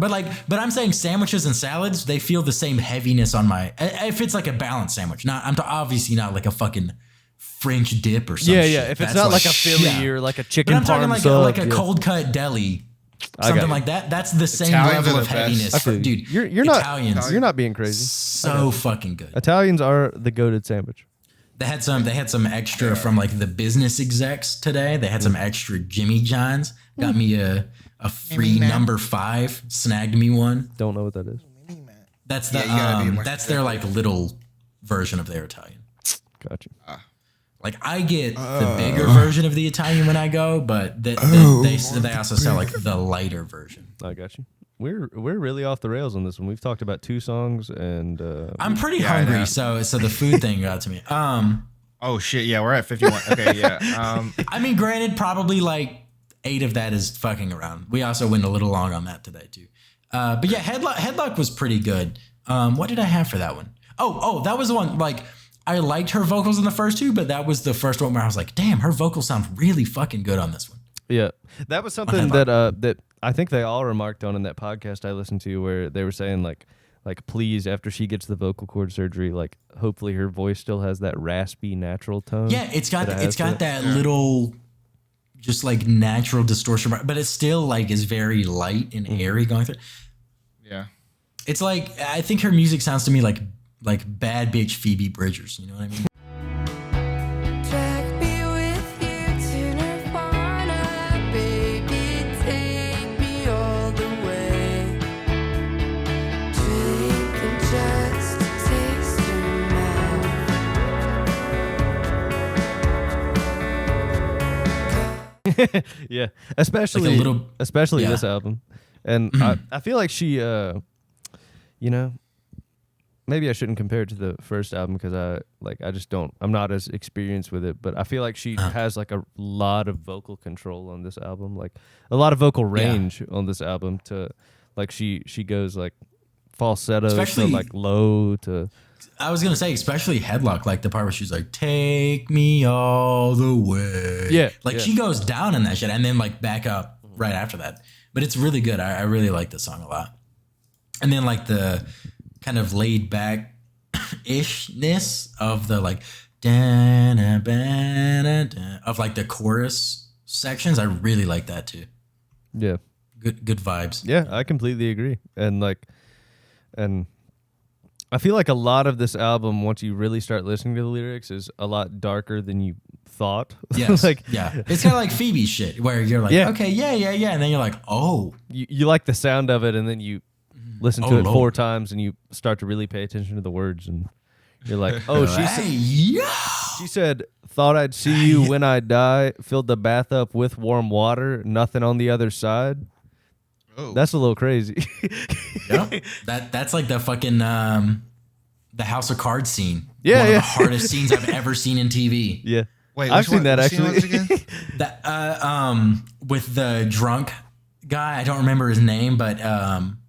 I'm saying sandwiches and salads, they feel the same heaviness on my. If it's like a balanced sandwich, obviously not like a fucking French dip or something. Yeah. If it's not like a Philly or like a But chicken I'm talking parm like sub, like a yeah. cold cut deli, I got something you. like that. That's the same Italians level are of the best. heaviness, I feel you. dude. You're not. Italians, You're not being crazy. so fucking good. Italians are the goated sandwich. They had some extra from like the business execs today. They had some extra Jimmy John's. Got me a a free number 5 snagged me one. Don't know what that is. That's the Yeah, you gotta be more that's their like little version of their Italian. Gotcha. Like I get the bigger version of the Italian when I go, but they also sell like the lighter version. I got you. We're really off the rails on this one. We've talked about 2 songs and I'm pretty hungry, so the food thing got to me. Oh shit! Yeah, we're at 51. Okay, yeah. I mean, granted, probably like 8 of that is fucking around. We also went a little long on that today too. But yeah, Headlock was pretty good. What did I have for that one? Oh, that was the one. Like I liked her vocals in the first 2, but that was the first one where I was like, damn, her vocals sound really fucking good on this one. yeah, that was something that I think they all remarked on in that podcast I listened to, where they were saying like please, after she gets the vocal cord surgery, like hopefully her voice still has that raspy natural tone. Yeah, it's got that little just like natural distortion, but it still like is very light and airy going through. Yeah. It's like I think her music sounds to me like bad bitch Phoebe Bridgers. You know what I mean? Drag me with you to Nirvana, baby, take me all the way. Drinking just to taste your mouth. Yeah, especially Like a little- especially yeah. this album, and I feel like she, you know, maybe I shouldn't compare it to the first album because I just don't. I'm not as experienced with it, but I feel like she has like a lot of vocal control on this album, like a lot of vocal range on this album. To like she goes like falsetto Especially- to like low to. I was gonna say, especially Headlock, like the part where she's like, "Take me all the way." Yeah, like yeah. she goes down in that shit, and then like back up right after that. But it's really good. I really like this song a lot. And then like the kind of laid back ishness of the like of like the chorus sections. I really like that too. Yeah. Good vibes. Yeah, I completely agree. And I feel like a lot of this album, once you really start listening to the lyrics, is a lot darker than you thought. Yes. Like, yeah. It's kind of like Phoebe shit where you're like, Yeah. okay, yeah. And then you're like, oh, you like the sound of it, and then you listen to Oh, it Lord. 4 times, and you start to really pay attention to the words, and you're like, oh, hey, yeah. she said, thought I'd see you when I die, filled the bath up with warm water, nothing on the other side. Oh. That's a little crazy. Yep. That's like the fucking the House of Cards scene. Yeah, One of yeah. the hardest scenes I've ever seen in TV. Yeah. Wait, I've which seen that which scene was it actually. again? That with the drunk guy, I don't remember his name, but Kevin-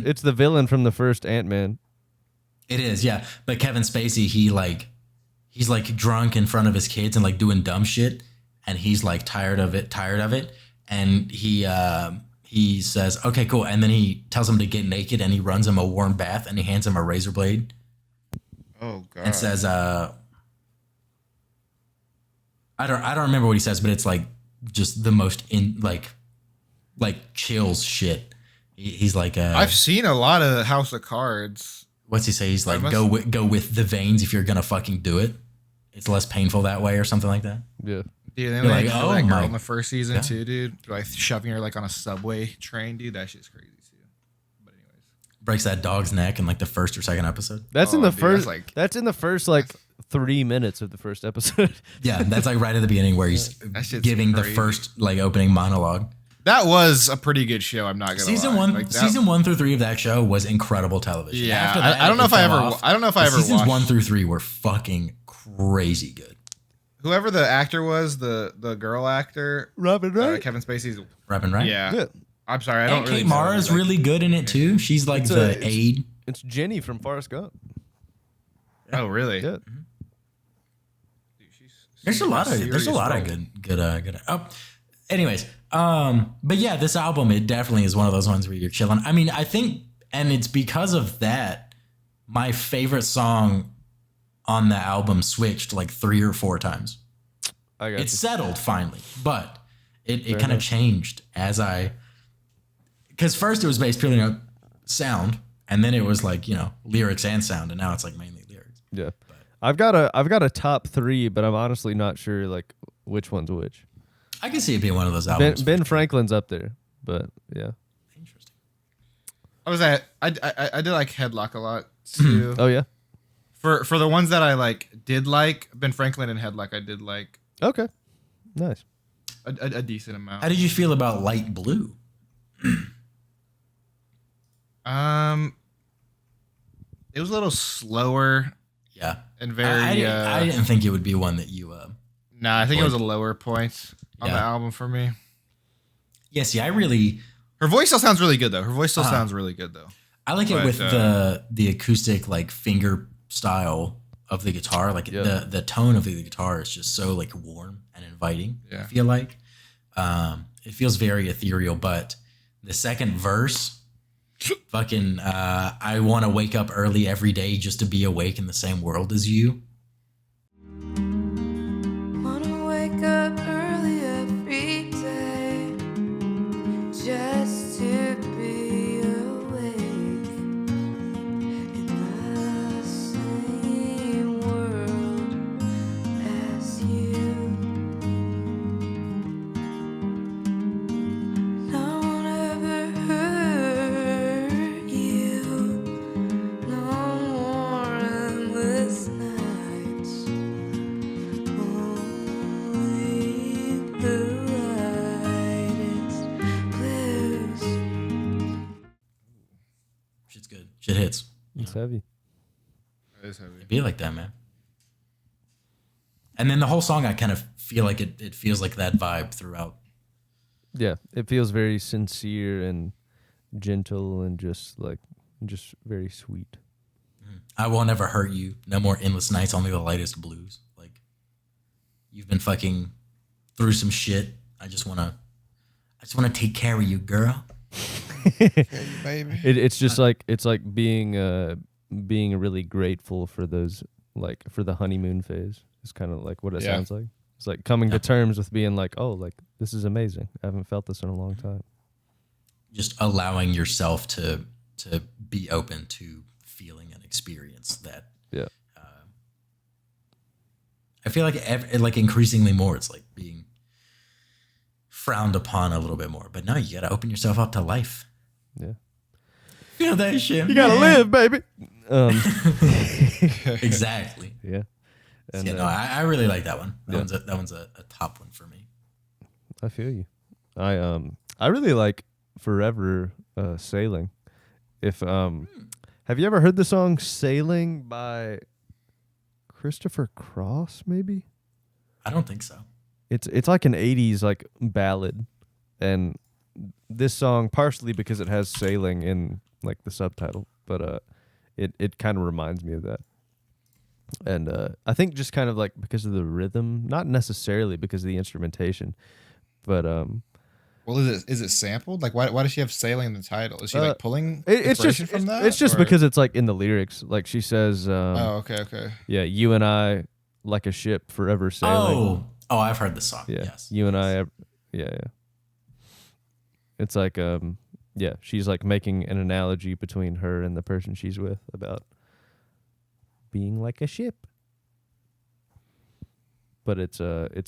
It's the villain from the first Ant-Man. it is, yeah. But Kevin Spacey, he's like drunk in front of his kids and like doing dumb shit, and he's like tired of it, and he says, "Okay, cool," and then he tells him to get naked, and he runs him a warm bath, and he hands him a razor blade, Oh god. and says, "I don't remember what he says, but it's like just the most like chills shit." He's like, I've seen a lot of House of Cards. what's he say? He's like, must- go with the veins if you're gonna fucking do it. It's less painful that way, or something like that. Yeah. Dude, and You're then like, like, oh that girl my in the first season God. too, dude. Like shoving her like on a subway train, dude. That shit's crazy too. But anyways, Breaks that dog's neck in like the first or second episode. That's in Oh, the dude, first that's like- the first like 3 minutes of the first episode. Yeah, that's like right at the beginning where he's shit's giving the crazy. first like opening monologue. that was a pretty good show. I'm not gonna Season lie. one, Like, that- season 1 through 3 of that show was incredible television. Yeah, After that, I don't know it if I fell ever. off. I don't know if I But ever seasons watched 1 through 3 were fucking crazy good. whoever the actor was, the girl actor, Robin Wright. Kevin Spacey's. Rapping right. Yeah. Yeah. I'm sorry, I don't And really Kate know, Mara's like- really good in it too. She's like It's the a- aide. It's Jenny from Forrest Gump. Oh really? Yeah. Dude, she's There's a lot of serious role. good. Oh, anyways, but yeah, this album, it definitely is one of those ones where you're chilling. I mean, I think, and it's because of that, my favorite song on the album switched like 3 or 4 times. I got It's you. settled finally, but it kind of enough. changed because first it was based purely on sound, and then it was like, lyrics and sound, and now it's like mainly lyrics. Yeah. I've got a top 3, but I'm honestly not sure like which one's which. I can see it being one of those albums. Ben Franklin's up there, but yeah. Interesting. I did like Headlock a lot too. Oh yeah. For the ones that I did like Ben Franklin and Headlock, I did like Okay. Nice. a decent amount. How did you feel about Light Blue? It was a little slower Yeah. and very. I didn't think it would be one that you. Nah, I think it was a lower point on Yeah. the album for me. Yeah, see, I really. Her voice still sounds really good though. Her voice still sounds really good though. I like it But, with the acoustic finger style of the guitar. The tone of the guitar is just so warm and inviting. Yeah. I feel like it feels very ethereal. But the second verse, fucking, I want to wake up early every day just to be awake in the same world as you. Wanna wake up early every day just to be awake in the same world as you. No one ever hurt you. No more endless nights. Only the lightest blues. Shit's good. Shit hits. It's heavy. It is heavy. Be like that, man. And then the whole song, I kind of feel like it feels like that vibe throughout. Yeah, it feels very sincere and gentle and just very sweet. I will never hurt you. No more endless nights, only the lightest blues. You've been fucking through some shit. I just wanna take care of you, girl. Baby. It's just it's like being really grateful for those for the honeymoon phase. It's kind of like what it sounds like. It's like coming to terms with being this is amazing. I haven't felt this in a long time. Just allowing yourself to be open to feeling an experience that. Yeah. I feel like increasingly more, it's like being frowned upon a little bit more. But no, you got to open yourself up to life. Yeah. Feel that shit. You gotta live, baby. Exactly. Yeah. And, So, I really like that one. That one's a top one for me. I feel you. I really like Forever Sailing. If have you ever heard the song Sailing by Christopher Cross, maybe? I don't think so. It's like an 80s ballad, and this song, partially because it has sailing in the subtitle, but it kind of reminds me of that. And I think just kind of because of the rhythm, not necessarily because of the instrumentation, but Well, is it sampled? Why does she have sailing in the title? Is she pulling it's inspiration just from that? it's just or- because it's in the lyrics. She says, Oh, okay. yeah, you and I like a ship forever sailing. Oh, I've heard the song. Yeah, Yes. you and I, yeah. It's yeah, she's making an analogy between her and the person she's with about being like a ship. But it's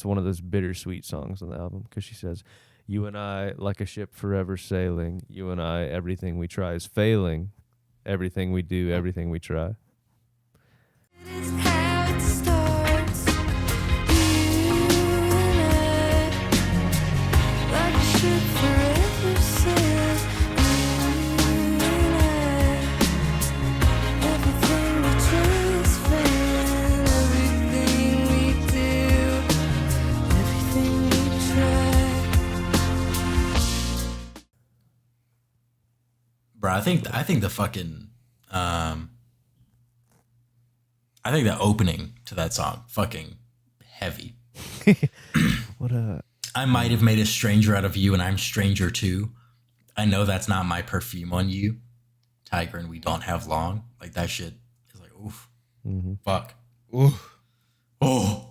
one of those bittersweet songs on the album because she says, "You and I like a ship forever sailing. You and I, everything we try is failing. Everything we do, everything we try." This is how it starts. You and I, like a ship forever sails. You and I, everything we try is failing. Everything we do, everything we try. Bro, I think the fucking I think the opening to that song fucking heavy. What I might have made a stranger out of you, and I'm stranger too. I know that's not my perfume on you, Tiger, and we don't have long. That shit is oof, fuck, Ooh. oh,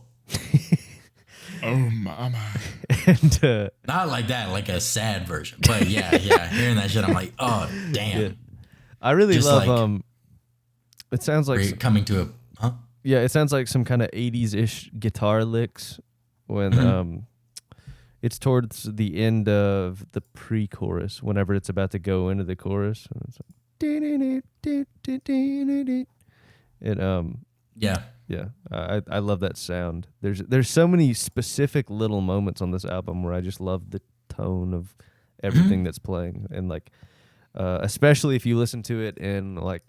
Oh, mama. and not like that, like a sad version. But yeah, hearing that shit, I'm like, oh damn, yeah. I really Just love it sounds like we're coming to a huh? yeah, it sounds like some kind of 80s-ish guitar licks when It's towards the end of the pre-chorus, whenever it's about to go into the chorus. And it's like, Yeah. yeah, I love that sound. There's so many specific little moments on this album where I just love the tone of everything that's playing, and like especially if you listen to it in like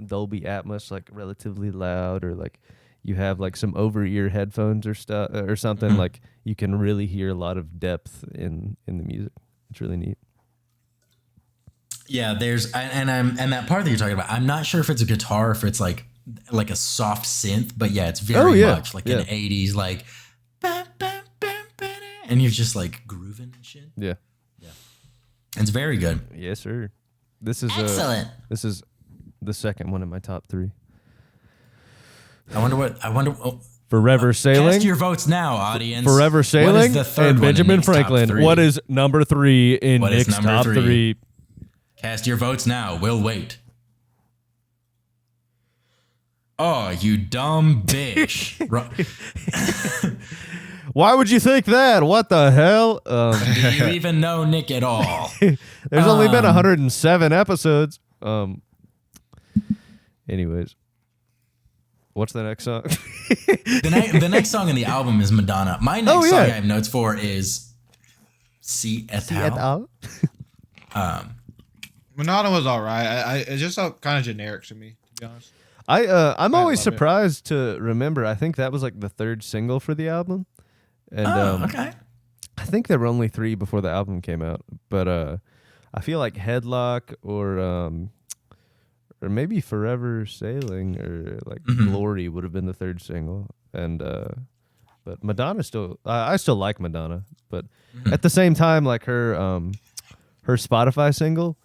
Dolby Atmos, like relatively loud, or like you have like some over-ear headphones or stuff or something, like you can really hear a lot of depth in the music. It's really neat. Yeah, there's and that part that you're talking about, I'm not sure if it's a guitar or if it's like a soft synth, but yeah, it's very much like an 80s like and you're just like grooving and shit. Yeah. It's very good. Yes, sir. This is Excellent. This is the second one in my top 3. I wonder Forever Sailing. Cast your votes now, audience. Forever What Sailing is the third and one in Benjamin Nick's top Franklin. 3? What is number 3 in What is Nick's number top 3? 3? Cast your votes now. We'll wait. Oh, you dumb bitch. Why would you think that? What the hell? Do you even know Nick at all? There's only been 107 episodes. Anyways, what's the next song? The next song in the album is Madonna. My next song I have notes for is Si et al. Madonna was all right. It just felt kind of generic to me, to be honest. I'm always love it. surprised to remember. I think that was like the 3rd single for the album. And Okay. I think there were only 3 before the album came out. But I feel like Headlock or maybe Forever Sailing or like Glory would have been the 3rd single. And but Madonna still, I still like Madonna. But at the same time, like her Spotify single,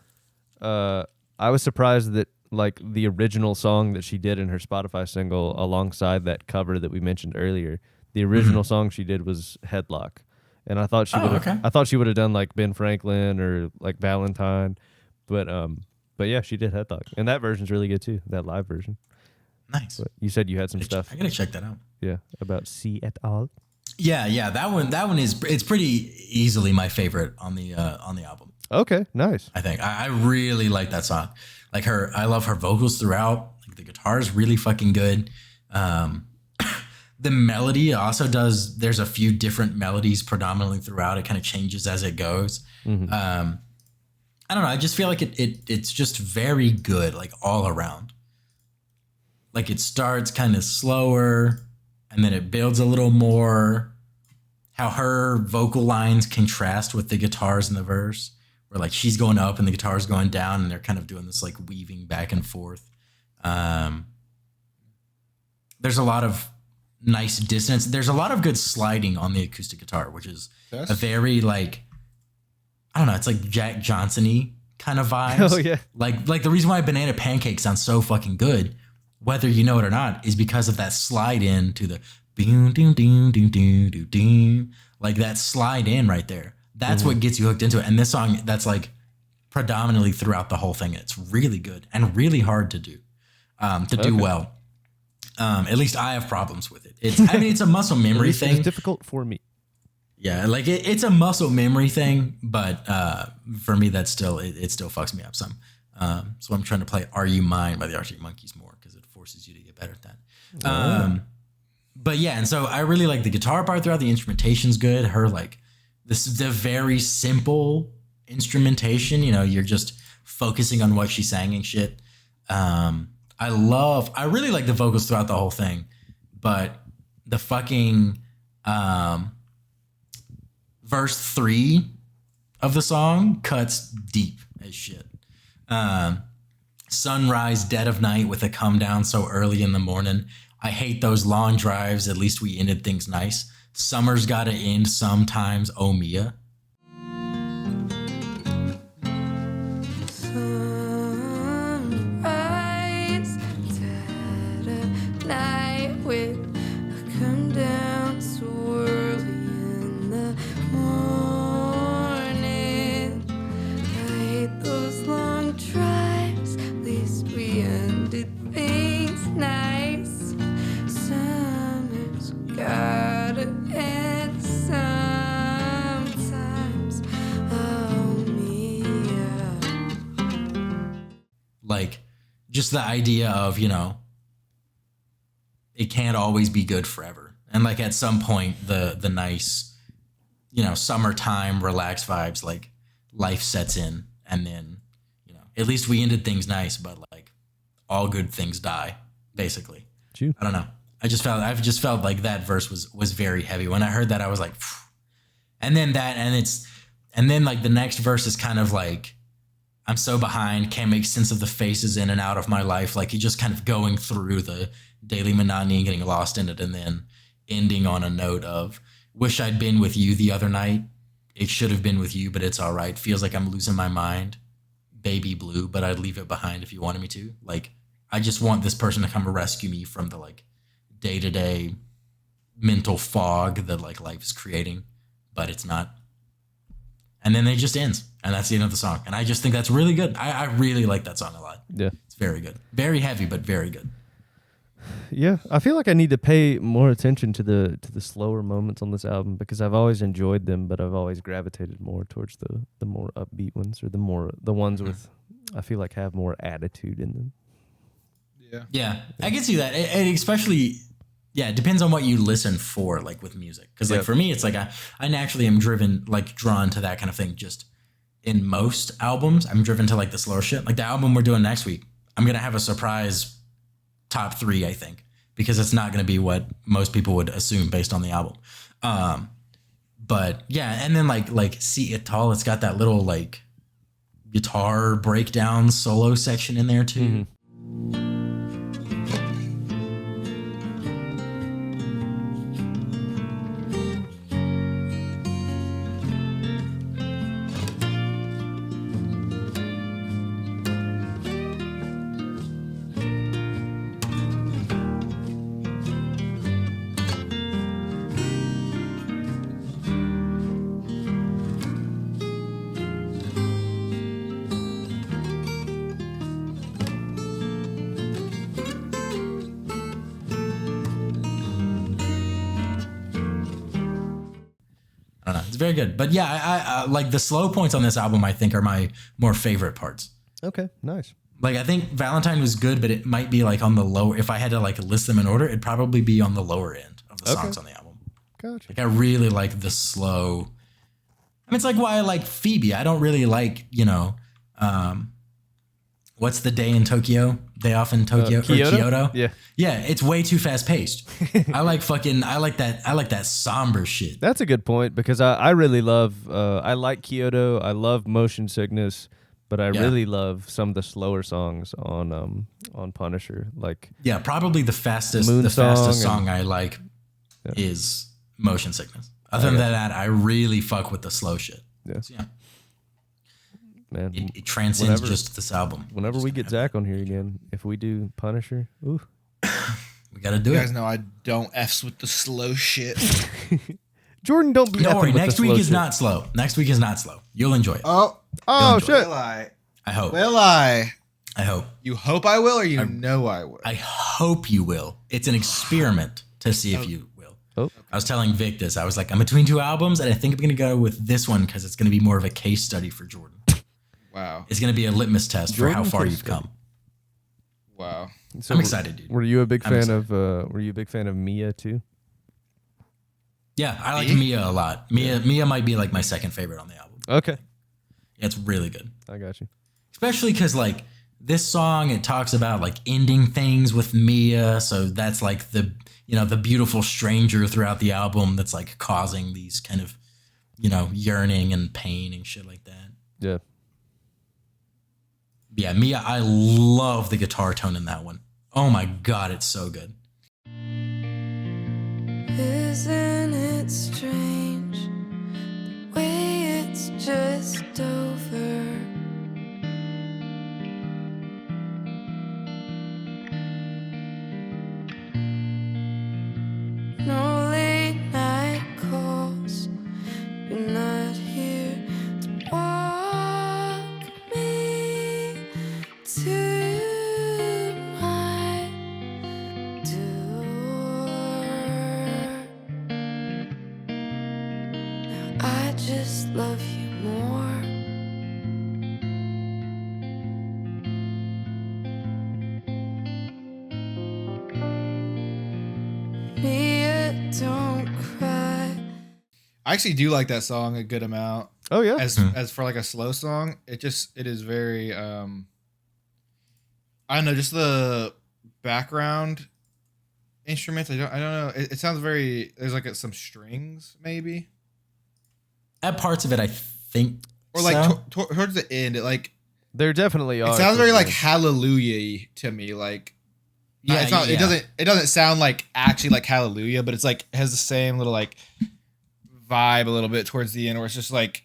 I was surprised that like the original song that she did in her Spotify single alongside that cover that we mentioned earlier, the original song she did was Headlock. And I thought she would have done like Ben Franklin or like Valentine, but yeah, she did Headlock, and that version's really good too. That live version. Nice. But you said you had some stuff. I gotta check that out. Yeah, about Si et al. Yeah. That one is it's pretty easily my favorite on the album. Okay, nice. I think I really like that song. Like I love her vocals throughout. Like the guitar is really fucking good. The melody also does. There's a few different melodies predominantly throughout. It kind of changes as it goes. I don't know. I just feel like it's just very good, like all around. Like it starts kind of slower, and then it builds a little more. How her vocal lines contrast with the guitars in the verse, where like she's going up and the guitar's going down, and they're kind of doing this like weaving back and forth. There's a lot of nice dissonance. There's a lot of good sliding on the acoustic guitar, which is a very like, I don't know, it's like Jack Johnson-y kind of vibes. Oh yeah. Like the reason why Banana Pancake sounds so fucking good, whether you know it or not, is because of that slide in to the like that slide in right there. That's what gets you hooked into it. And this song, that's like predominantly throughout the whole thing. It's really good and really hard to do well. At least I have problems with it. It's a muscle memory thing. It's difficult for me. Yeah, like it's a muscle memory thing, but for me, that's still it still fucks me up some. So I'm trying to play "Are You Mine" by the Arctic Monkeys more because it forces you to get better at that. But yeah, and so I really like the guitar part throughout. The instrumentation's good. Her like this is the very simple instrumentation. You know, you're just focusing on what she's saying and shit. I really like the vocals throughout the whole thing, but the fucking verse 3 of the song cuts deep as shit. Sunrise, dead of night with a come down so early in the morning. I hate those long drives. At least we ended things nice. Summer's gotta end sometimes. Oh, Mia. Sunrise, dead of night with a come down so early in the morning. I hate those long drives. At least we ended things nice. Summer's gotta end sometime. just the idea of, it can't always be good forever. And like at some point, the nice, summertime, relaxed vibes, like life sets in. And then, at least we ended things nice, but like all good things die, basically. True. I don't know. I've just felt like that verse was very heavy. When I heard that, I was like, phew. And then like the next verse is kind of like, I'm so behind, can't make sense of the faces in and out of my life. Like, you're just kind of going through the daily monotony and getting lost in it, and then ending on a note of, wish I'd been with you the other night. It should have been with you, but it's all right. Feels like I'm losing my mind. Baby blue, but I'd leave it behind if you wanted me to. Like, I just want this person to come rescue me from the like day-to-day mental fog that like life is creating, but it's not. And then it just ends, and that's the end of the song. And I just think that's really good. I really like that song a lot. Yeah. It's very good. Very heavy, but very good. Yeah, I feel like I need to pay more attention to the slower moments on this album, because I've always enjoyed them, but I've always gravitated more towards the more upbeat ones, or the ones with, I feel like, have more attitude in them. Yeah, I can see that. And especially, it depends on what you listen for, like with music. Because like for me, it's like I naturally am drawn to that kind of thing. Just in most albums, I'm driven to like the slower shit. Like the album we're doing next week, I'm gonna have a surprise top 3, I think, because it's not gonna be what most people would assume based on the album. But yeah, and then like See It All, it's got that little like guitar breakdown solo section in there too. Mm-hmm. I don't know. It's very good. But yeah, I like the slow points on this album, I think, are my more favorite parts. Okay, nice. Like, I think Valentine was good, but it might be like on the lower, if I had to like list them in order, it'd probably be on the lower end of the songs on the album. Gotcha. Like, I really like the slow. I mean, it's like why I like Phoebe. I don't really like, what's the day in Tokyo? Day off in Tokyo or Kyoto? Yeah. Yeah, it's way too fast paced. I like that somber shit. That's a good point, because I really love, I like Kyoto. I love Motion Sickness, but I really love some of the slower songs on Punisher. Like, yeah, probably the fastest song I like is Motion Sickness. Other than that, I really fuck with the slow shit. Yeah. So, yeah. Man, it transcends just this album. Whenever we get Zach on here again, if we do Punisher, ooh. We got to do it. You guys know I don't F's with the slow shit. Jordan, don't be Don't worry, with next the week slow is shit. not slow. Next week is not slow. You'll enjoy it. Oh shit. Will I? I hope. Will I? I hope. You hope I will, or you know I will? I hope you will. It's an experiment to see if you will. Oh. I was telling Vic this. I was like, I'm between 2 albums, and I think I'm going to go with this one because it's going to be more of a case study for Jordan. Wow. It's going to be a litmus test for how far you've come. Wow. So I'm excited, dude. Were you a big fan of Mia too? Yeah, I like Mia a lot. Mia might be like my second favorite on the album. Okay. Yeah, it's really good. I got you. Especially because like this song, it talks about like ending things with Mia. So that's like the beautiful stranger throughout the album that's like causing these kind of, yearning and pain and shit like that. Yeah. Yeah, Mia, I love the guitar tone in that one. Oh my God, it's so good. Isn't it strange the way it's just over? No late night calls, you're not here to walk me to my door. Now I just love you more. I actually do like that song a good amount. Oh yeah. As for like a slow song, it is very I don't know, just the background instruments. I don't know. It sounds very. There's like some strings maybe. At parts of it, I think, or like so. towards the end, it like there definitely are. It sounds very like Hallelujah to me. Like, yeah, it's not. Yeah. It doesn't sound like actually like Hallelujah, but it's like it has the same little like vibe a little bit towards the end, where it's just like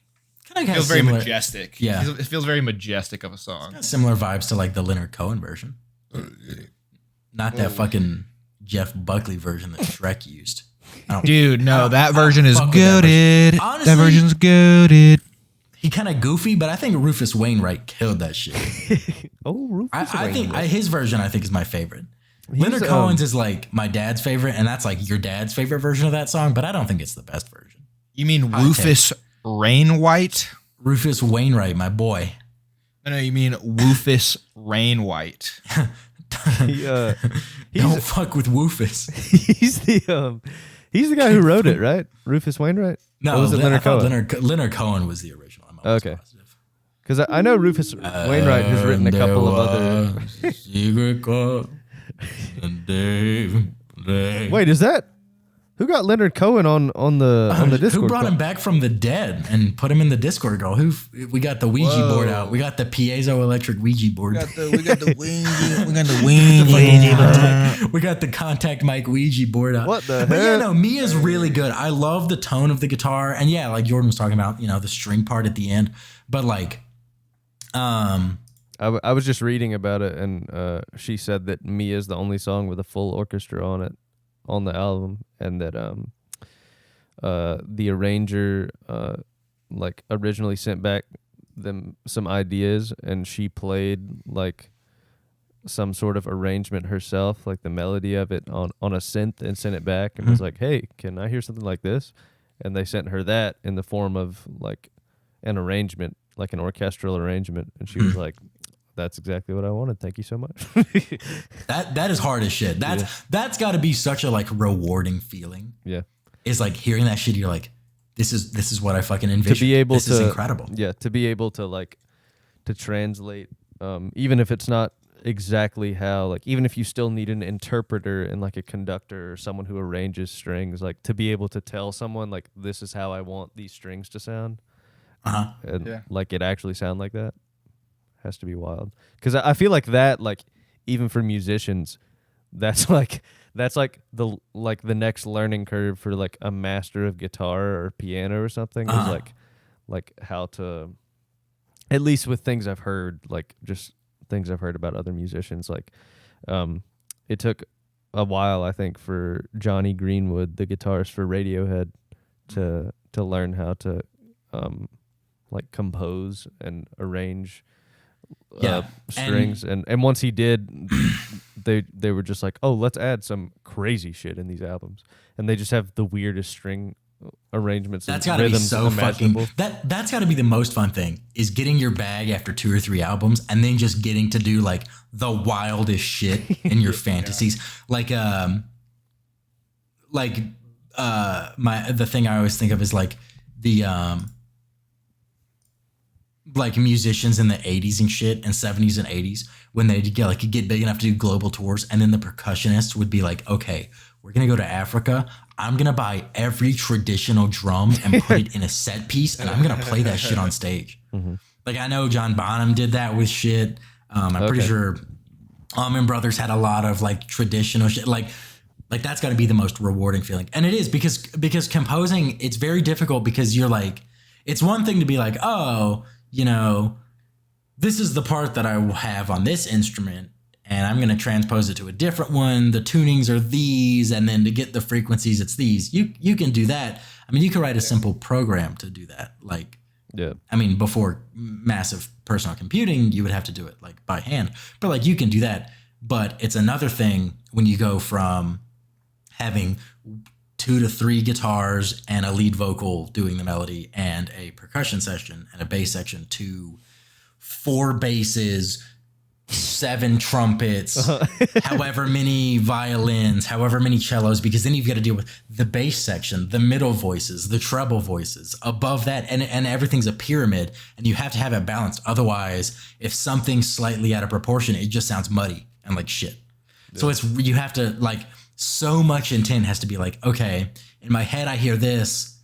kind of feels very majestic. Yeah, it feels very majestic of a song. Similar vibes to like the Leonard Cohen version, not that fucking Jeff Buckley version that Shrek used. Dude, no, that version is goated. Honestly, that version's goated. He kind of goofy, but I think Rufus Wainwright killed that shit. Rufus I think his version I think is my favorite. Leonard Cohen's is like my dad's favorite, and that's like your dad's favorite version of that song, but I don't think it's the best version. You mean Rufus Wainwright? Rufus Wainwright, my boy. No, you mean Woofus Rainwhite. Don't fuck with Woofus. He's the guy who wrote it, right? Rufus Wainwright? No, or was it Leonard Cohen? Leonard Cohen was the original. I'm okay. Because I know Rufus Wainwright has written a couple of other. Secret club. Wait, is that who got Leonard Cohen on the Discord? Who brought him back from the dead and put him in the Discord, girl? We got the Ouija board out. We got the piezoelectric Ouija board. We got the Ouija. We got the contact mic Ouija board out. What the heck? But yeah, no, Mia's really good. I love the tone of the guitar, and yeah, like Jordan was talking about, the string part at the end. But like, I was just reading about it, and she said that Mia's the only song with a full orchestra on it, on the album, and that the arranger like originally sent back them some ideas, and she played like some sort of arrangement herself, like the melody of it on a synth, and sent it back and was like, hey, can I hear something like this? And they sent her that in the form of like an arrangement, like an orchestral arrangement, and she was like, that's exactly what I wanted. Thank you so much. That is hard as shit. That's got to be such a like rewarding feeling. Yeah, it's like hearing that shit. You're like, this is what I fucking envisioned. To be able this is incredible. Yeah, to be able to like to translate, even if it's not exactly how, like even if you still need an interpreter and like a conductor or someone who arranges strings, like to be able to tell someone like this is how I want these strings to sound, and like it actually sound like that. Has to be wild, because I feel like that, like even for musicians, that's like the next learning curve for like a master of guitar or piano or something, is like how to, at least with things I've heard, like just things I've heard about other musicians, like it took a while, I think, for Johnny Greenwood, the guitarist for Radiohead, to learn how to like compose and arrange strings, and once he did, they were just like, oh, let's add some crazy shit in these albums, and they just have the weirdest string arrangements. That's got to be so fucking. That's got to be the most fun thing, is getting your bag after 2 or 3 albums, and then just getting to do like the wildest shit in your fantasies, the thing I always think of is like the like musicians in the 80s and shit, and 70s and 80s, when they get big enough to do global tours, and then the percussionists would be like, okay, we're gonna go to Africa, I'm gonna buy every traditional drum and put it in a set piece, and I'm gonna play that shit on stage. Like I know John Bonham did that with shit. I'm pretty sure Allman Brothers had a lot of like traditional shit. Like that's got to be the most rewarding feeling, and it is, because composing, it's very difficult, because you're like, it's one thing to be like, oh, this is the part that I have on this instrument, and I'm going to transpose it to a different one. The tunings are these, and then to get the frequencies, it's these. You can do that. I mean, you can write a simple program to do that. Like, I mean, before massive personal computing, you would have to do it like by hand. But like, you can do that. But it's another thing when you go from having 2 to 3 guitars and a lead vocal doing the melody and a percussion section and a bass section to 4 basses, 7 trumpets, however many violins, however many cellos, because then you've got to deal with the bass section, the middle voices, the treble voices, above that, and everything's a pyramid, and you have to have it balanced. Otherwise, if something's slightly out of proportion, it just sounds muddy and like shit. Yeah. So you have to like, so much intent has to be like, okay, in my head I hear this,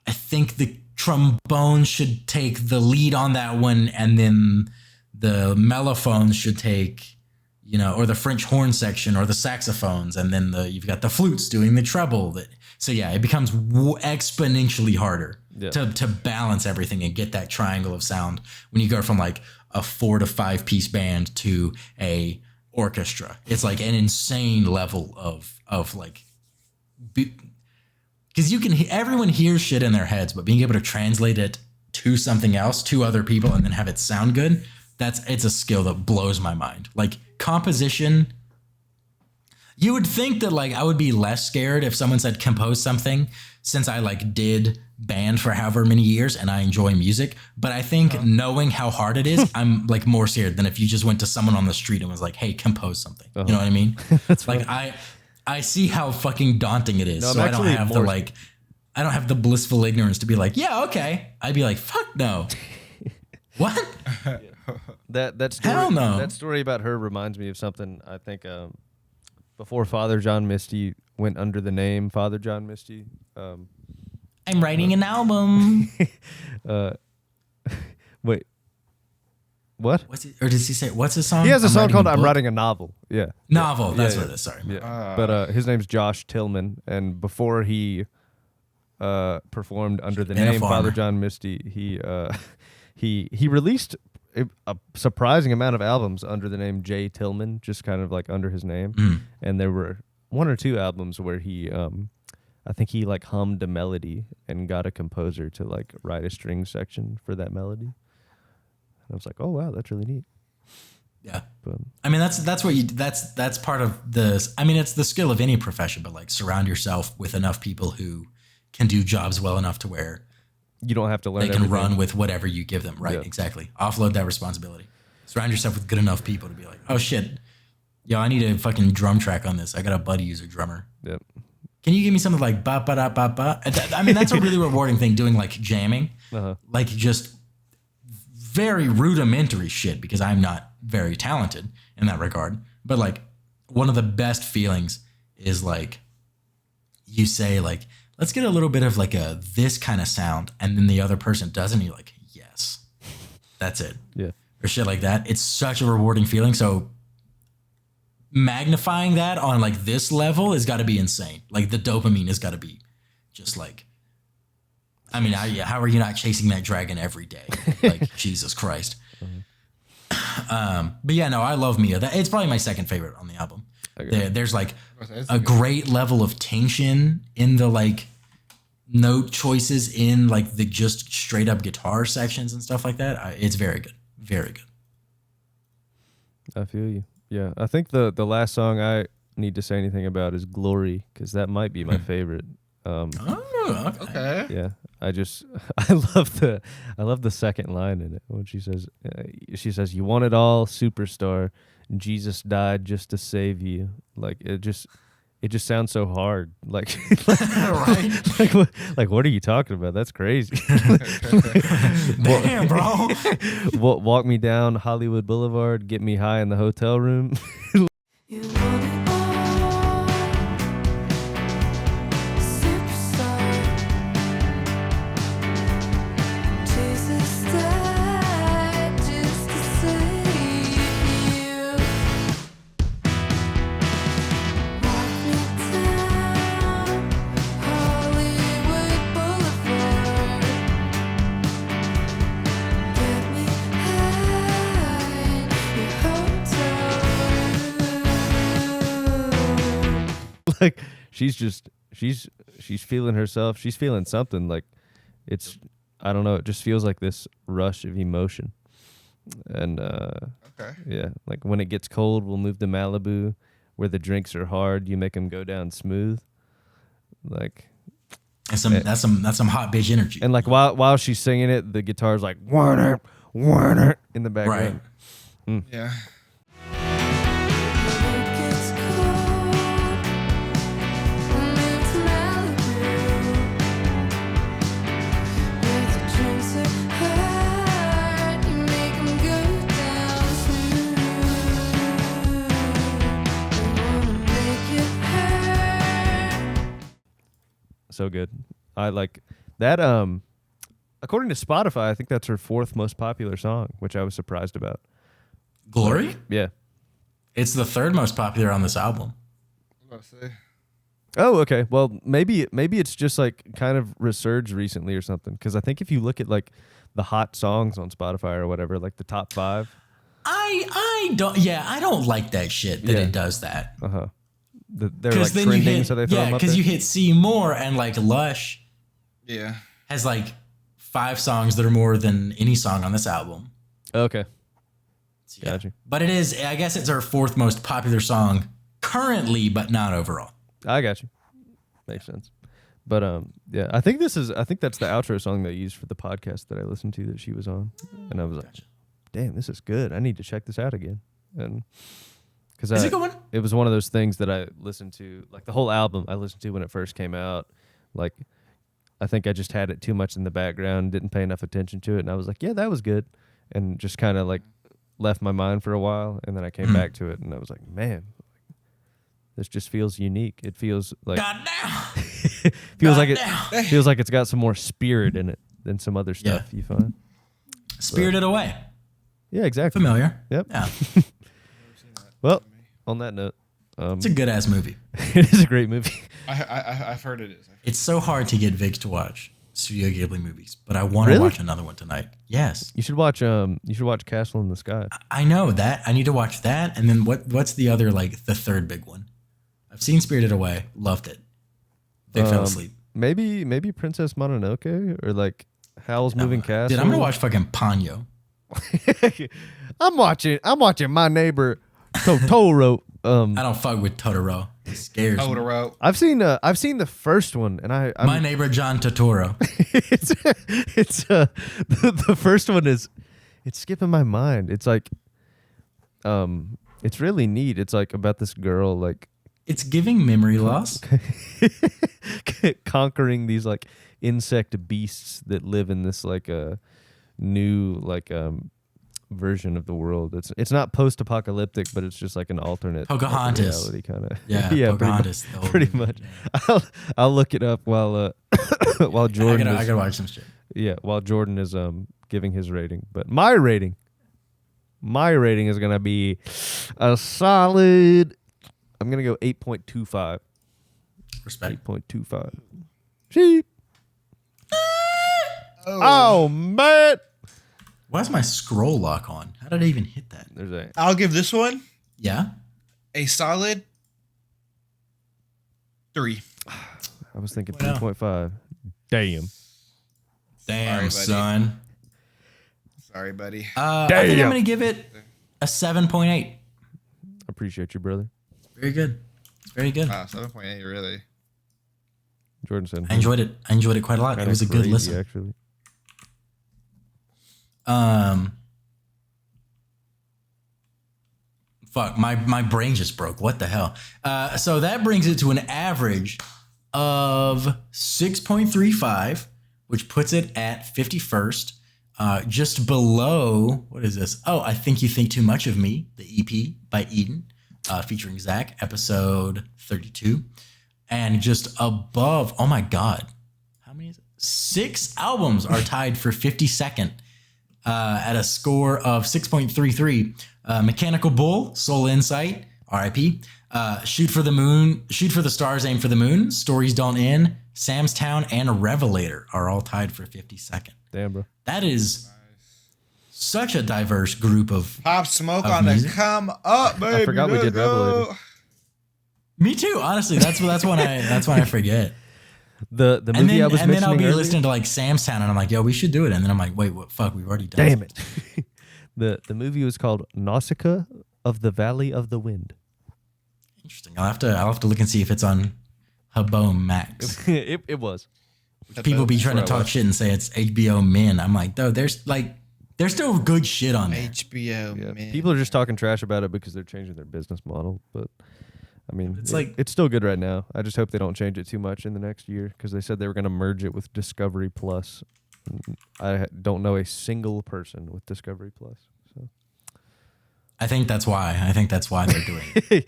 I think the trombone should take the lead on that one, and then the mellophones should take, or the French horn section, or the saxophones, and then you've got the flutes doing the treble. So yeah, it becomes exponentially harder to balance everything and get that triangle of sound when you go from like a 4 to 5 piece band to a orchestra. It's like an insane level of like, because everyone hears shit in their heads, but being able to translate it to something else, to other people, and then have it sound good, it's a skill that blows my mind. Like composition, you would think that like I would be less scared if someone said compose something, since I like did band for however many years and I enjoy music. But I think knowing how hard it is, I'm like more scared than if you just went to someone on the street and was like, hey, compose something. You know what I mean? That's like I see how fucking daunting it is. No, so I don't have the blissful ignorance to be like, yeah, okay. I'd be like, fuck no. What? That story, hell no. That story about her reminds me of something. I think before Father John Misty went under the name Father John Misty. I'm writing an album. Wait. What? Or does he say, what's his song? He has a song called I'm Writing a Novel. Yeah. Novel. That's what it is. Sorry. Yeah. But his name's Josh Tillman. And before he performed under the name Father John Misty, he released a surprising amount of albums under the name J. Tillman, just kind of like under his name. And there were 1 or 2 albums where he, I think he like hummed a melody and got a composer to like write a string section for that melody. And I was like, oh wow, that's really neat. Yeah. But, I mean, that's part of the, I mean, it's the skill of any profession, but like surround yourself with enough people who can do jobs well enough to where you don't have to learn. They can run with whatever you give them. Right. Yeah. Exactly. Offload that responsibility. Surround yourself with good enough people to be like, oh shit, yo, I need a fucking drum track on this. I got a buddy who's a drummer. Yep. Can you give me something like ba ba da ba ba? I mean, that's a really rewarding thing, doing like jamming, like just very rudimentary shit, because I'm not very talented in that regard. But like one of the best feelings is like you say like, let's get a little bit of like this kind of sound, and then the other person doesn't. And you're like, yes, that's it. Yeah. Or shit like that. It's such a rewarding feeling. So magnifying that on like this level has got to be insane. Like the dopamine has got to be just like, I mean, how are you not chasing that dragon every day? Like Jesus Christ. But yeah, no, I love Mia. It's probably my second favorite on the album. Okay. There's like a great level of tension in the like note choices in like the just straight up guitar sections and stuff like that. It's very good. Very good. I feel you. Yeah. I think the last song I need to say anything about is Glory, because that might be my favorite. Okay. Yeah. I love the second line in it when she says, you want it all, superstar. Jesus died just to save you. Like it just sounds so hard. Like, right? like what are you talking about? That's crazy. Damn, bro. Walk me down Hollywood Boulevard, get me high in the hotel room. You want it all, superstar. Jesus died just to save you. Walk me down Hollywood Boulevard. Get me high in your hotel room. Like she's feeling herself. She's feeling something. Like it's, I don't know. It just feels like this rush of emotion. And yeah, like when it gets cold, we'll move to Malibu, where the drinks are hard. You make them go down smooth. Like that's some hot bitch energy. And like while she's singing it, the guitar's like Warner in the background. Yeah. So good. I like that. According to Spotify, I think that's her 4th most popular song, which I was surprised about. Glory? Yeah. It's the 3rd most popular on this album. Oh, okay. Well, maybe it's just like kind of resurged recently or something. Because I think if you look at like the hot songs on Spotify or whatever, like the top 5. I don't like that shit that it does that. They're like trending, so they throw them up because there? you hit See More and like Lush Yeah. has like 5 songs that are more than any song on this album. Okay. So, yeah. Gotcha. But I guess it's our 4th most popular song currently, but not overall. I got you. Makes sense. But yeah, I think that's the outro song they used for the podcast that I listened to that she was on, and I was like, "Damn, this is good. I need to check this out again." And because is it going? It was one of those things that I listened to, like the whole album I listened to when it first came out. Like, I think I just had it too much in the background, didn't pay enough attention to it, and I was like, "Yeah, that was good," and just kind of like left my mind for a while, and then I came back to it, and I was like, "Man, this just feels unique. It feels like feels like it's got some more spirit in it than some other stuff you find." Spirited Away. Yeah, exactly. Familiar. Yep. Yeah. Well, on that note, It's a good ass movie. it is a great movie. I've heard it is. It's so hard to get Vic to watch Studio Ghibli movies, but I want to watch another one tonight. Yes. You should watch Castle in the Sky. I know that. I need to watch that. And then what's the other, like, the 3rd big one? I've seen Spirited Away. Loved it. Vic fell asleep. Maybe Princess Mononoke or like Howl's Moving Castle. Dude, I'm gonna watch fucking Ponyo. I'm watching My Neighbor Totoro. I don't fuck with Totoro. It scares me. Totoro. I've seen the first one, and I'm My Neighbor John Totoro. it's the first one is it's skipping my mind. It's like it's really neat. It's like about this girl like It's giving memory loss. conquering these like insect beasts that live in this like a new like version of the world. It's not post-apocalyptic, but it's just like an alternate Pocahontas. reality kind of. Yeah, Pocahontas. Pretty much. I'll look it up while Jordan. I gotta watch some shit. Yeah, while Jordan is giving his rating. But my rating is gonna be a solid. I'm gonna go 8.25. Respect. 8.25. Sheep. Oh man. Why's my scroll lock on? How did I even hit that? There's a. I'll give this one Yeah. a solid 3. I was thinking Wow. 3.5. Damn. Damn, Sorry, buddy. son. Sorry, buddy. I think I'm gonna give it a 7.8. Appreciate you, brother. Very good. It's very good. Wow, 7.8, really. Jordan said. I enjoyed it. I enjoyed it quite a lot. It was a good listen. Actually. Fuck, my brain just broke. What the hell? So that brings it to an average of 6.35, which puts it at 51st. Just below, what is this? Oh, I Think You Think Too Much of Me, the EP by Eden, featuring Zach, episode 32. And just above, oh my God, how many is it? 6 albums are tied for 52nd at a score of 6.33. Mechanical Bull, Soul Insight, RIP. Shoot for the Moon, Shoot for the Stars, Aim for the Moon, Stories Don't End, Sam's Town, and Revelator are all tied for 52nd. Damn, bro. That is such a diverse group of. Pop Smoke Of on music? the come up, baby. I forgot we Let's did go. Revelator. Me too, honestly. That's when I forget. The And movie then, I was and then I'll mentioning be earlier. listening to like Sam's Town, and I'm like, yo, we should do it. And then I'm like, wait, what? Fuck, we've already done. Damn it. The movie was called Nausicaa of the Valley of the Wind. Interesting. I'll have to look and see if it's on Haboom Max. it was. People be trying to where I talk shit and say it's HBO Min. I'm like, though, there's still good shit on there. HBO, Yeah. man. People are just talking trash about it because they're changing their business model. But I mean, It's like- it's still good right now. I just hope they don't change it too much in the next year because they said they were going to merge it with Discovery Plus. I don't know a single person with Discovery Plus. So I think that's why. They're doing it.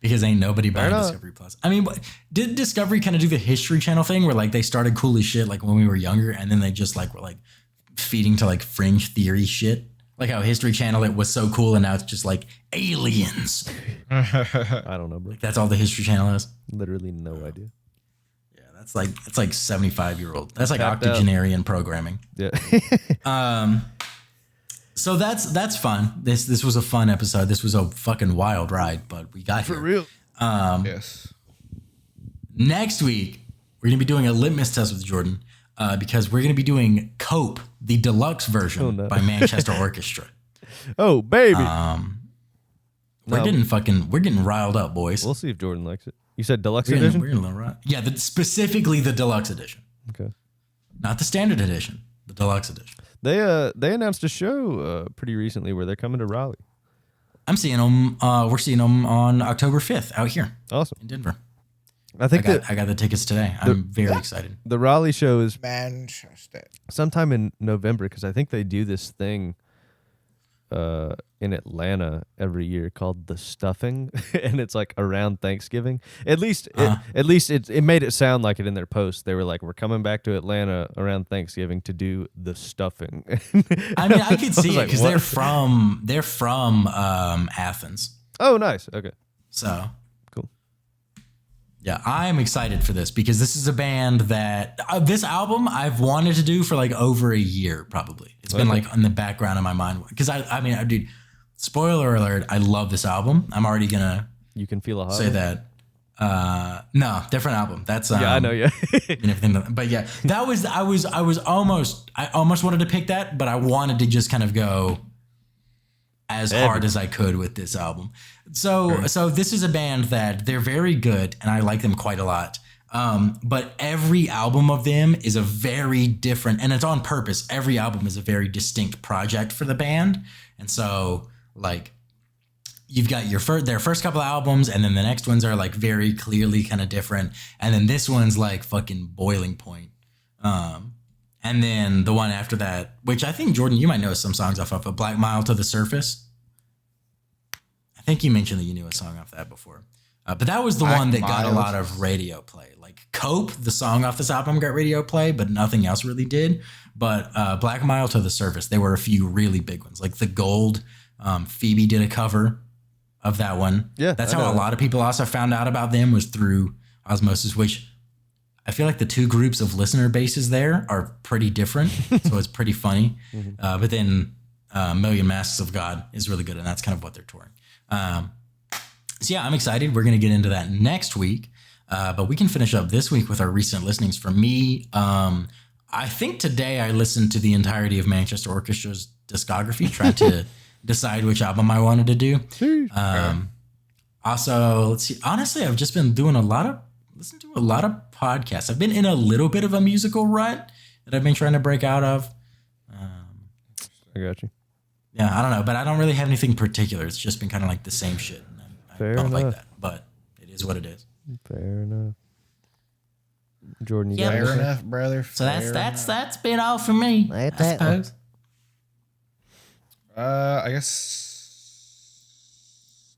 Because ain't nobody buying enough. Discovery Plus. I mean, did Discovery kind of do the History Channel thing where like they started cool as shit like when we were younger, and then they just like were like feeding to like fringe theory shit? Like how History Channel, it was so cool, and now it's just like aliens. I don't know, bro. Like that's all the History Channel is. Literally no idea. Yeah, that's like 75-year-old. That's like Tapped out. octogenarian programming. Yeah. So that's fun. This was a fun episode. This was a fucking wild ride, but we got here. For real. Yes. Next week, we're going to be doing a litmus test with Jordan because we're going to be doing Cope, the deluxe version by Manchester Orchestra. Oh, baby. We're getting riled up, boys. We'll see if Jordan likes it. You said deluxe We're edition? getting yeah, specifically the deluxe edition. Okay. Not the standard edition, the deluxe edition. They announced a show pretty recently where they're coming to Raleigh. I'm seeing them. We're seeing them on October 5th out here Awesome. in Denver. I think I got the tickets today. I'm very excited. the Raleigh show is Manchester. sometime in November because I think they do this thing in Atlanta every year called the stuffing, and it's like around Thanksgiving. At least it made it sound like it in their post. They were like, "We're coming back to Atlanta around Thanksgiving to do the stuffing." I mean, I could see it like, because what? they're from Athens. Oh, nice. Okay. So Cool. yeah, I'm excited for this because this is a band that this album I've wanted to do for like over a year, probably. It's been like in the background of my mind because I mean, dude, spoiler alert, I love this album. I'm already gonna You can feel a hot say that. No, different album. That's Yeah, I know. Yeah. and everything. But yeah, that was I almost wanted to pick that, but I wanted to just kind of go as hard as I could with this album. So this is a band that they're very good, and I like them quite a lot. But every album of them is a very different, and it's on purpose. Every album is a very distinct project for the band, and so like you've got their first couple of albums, and then the next ones are like very clearly kind of different, and then this one's like fucking boiling point. And then the one after that, which I think Jordan, you might know some songs off of, a Black Mile to the Surface. I think you mentioned that you knew a song off that before. But that was the one that got a lot of radio play. Like Cope, the song off this album got radio play, but nothing else really did. But Black Mile to the Surface, there were a few really big ones. Like The Gold, Phoebe did a cover of that one. Yeah, that's I how know a that. lot of people also found out about them, was through osmosis, which I feel like the two groups of listener bases there are pretty different. So it's pretty funny. But then Million Masks of God is really good, and that's kind of what they're touring. So yeah, I'm excited. We're going to get into that next week. But we can finish up this week with our recent listenings. For me, I think today I listened to the entirety of Manchester Orchestra's discography, trying to decide which album I wanted to do. Also, let's see. Honestly, I've just been doing listening to a lot of podcasts. I've been in a little bit of a musical rut that I've been trying to break out of. I got you. Yeah, I don't know, but I don't really have anything particular. It's just been kind of like the same shit. And I Fair don't like enough. that, but it is what it is. Fair enough. Jordan, you Yeah, got Fair anything? enough, brother. So that's been all for me, I suppose. I guess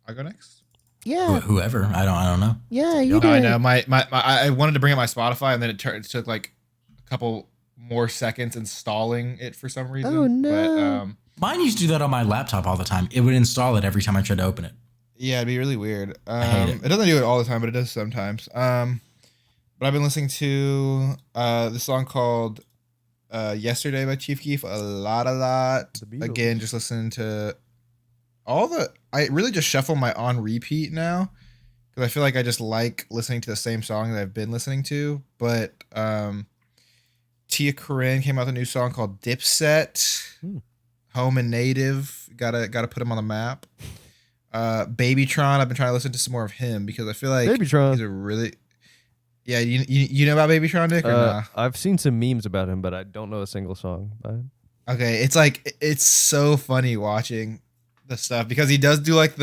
I'll go next. Whoever, I don't know. I know I wanted to bring up my Spotify, and then it took like a couple more seconds installing it for some reason. Oh, no. But, Mine used to do that on my laptop all the time. It would install it every time I tried to open it. yeah, it'd be really weird. hate it. It doesn't do it all the time, but it does sometimes. But I've been listening to this song called "Yesterday" by Chief Keef a lot. The Beatles. Again, just listening to I really just shuffle my on repeat now, because I feel like I just like listening to the same song that I've been listening to. But Tia Corinne came out with a new song called Dipset. Home and Native. Gotta put him on the map. Babytron, I've been trying to listen to some more of him because I feel like Babytron. he's a really... Yeah, you know about Babytron, Nick, or nah? I've seen some memes about him, but I don't know a single song by him. Okay, it's so funny watching the stuff because he does do like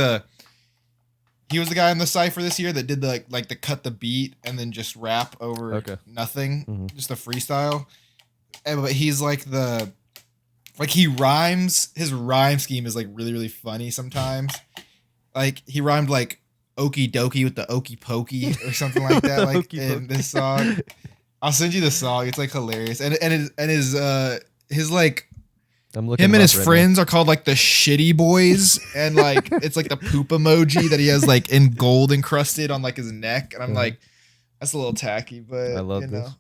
he was the guy on the Cypher this year that did the like the cut the beat and then just rap over nothing, just the freestyle. But he's like he rhymes. His rhyme scheme is like really, really funny sometimes. Like he rhymed like Okie Dokie with the Okie Pokey or something like that. Like Okey in dokey. this song. I'll send you the song. It's like hilarious. And his like I'm looking him him and up his right friends are called like the Shitty Boys, and like it's like the poop emoji that he has like in gold encrusted on like his neck, and I'm like, that's a little tacky, but I love you know. this.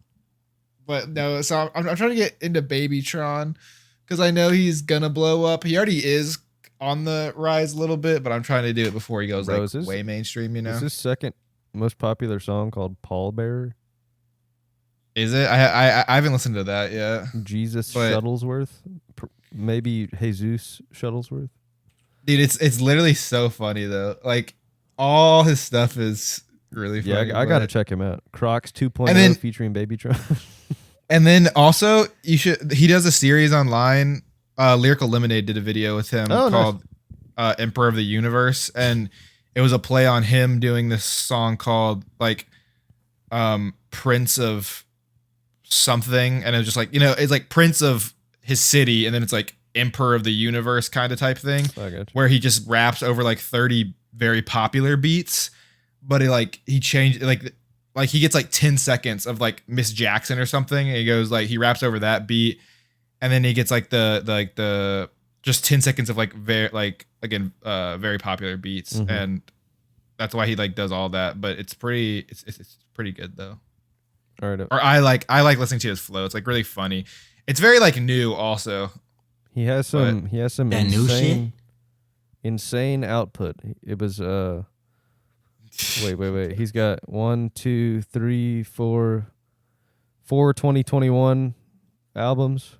But no, so I'm trying to get into Babytron because I know he's gonna blow up. He already is on the rise a little bit, but I'm trying to do it before he goes Bro, like is this- way mainstream. You know, Is his second most popular song called Pallbearer? is it? I haven't listened to that yet. Jesus But- Shuttlesworth? Maybe Jesus Shuttlesworth? Dude, it's literally so funny though. Like all his stuff is really funny. Yeah, I got to but- check him out. Crocs 2.0 And then- featuring Babytron. And then also he does a series online. Lyrical Lemonade did a video with him Oh, nice. called Emperor of the Universe, and it was a play on him doing this song called like Prince of something, and it was just like, you know, it's like Prince of his city, and then it's like Emperor of the Universe kind of type thing, I got you. where he just raps over like 30 very popular beats, but he changed like he gets like 10 seconds of like Miss Jackson or something, and he goes like he raps over that beat, and then he gets like the just 10 seconds of like very very popular beats, Mhm. and that's why he like does all that. But it's pretty good though. All right. Or I like listening to his flow. It's like really funny. It's very like new also. He has some That new shit? insane output. It was wait. He's got 1, 2, 3, 4 2021 albums,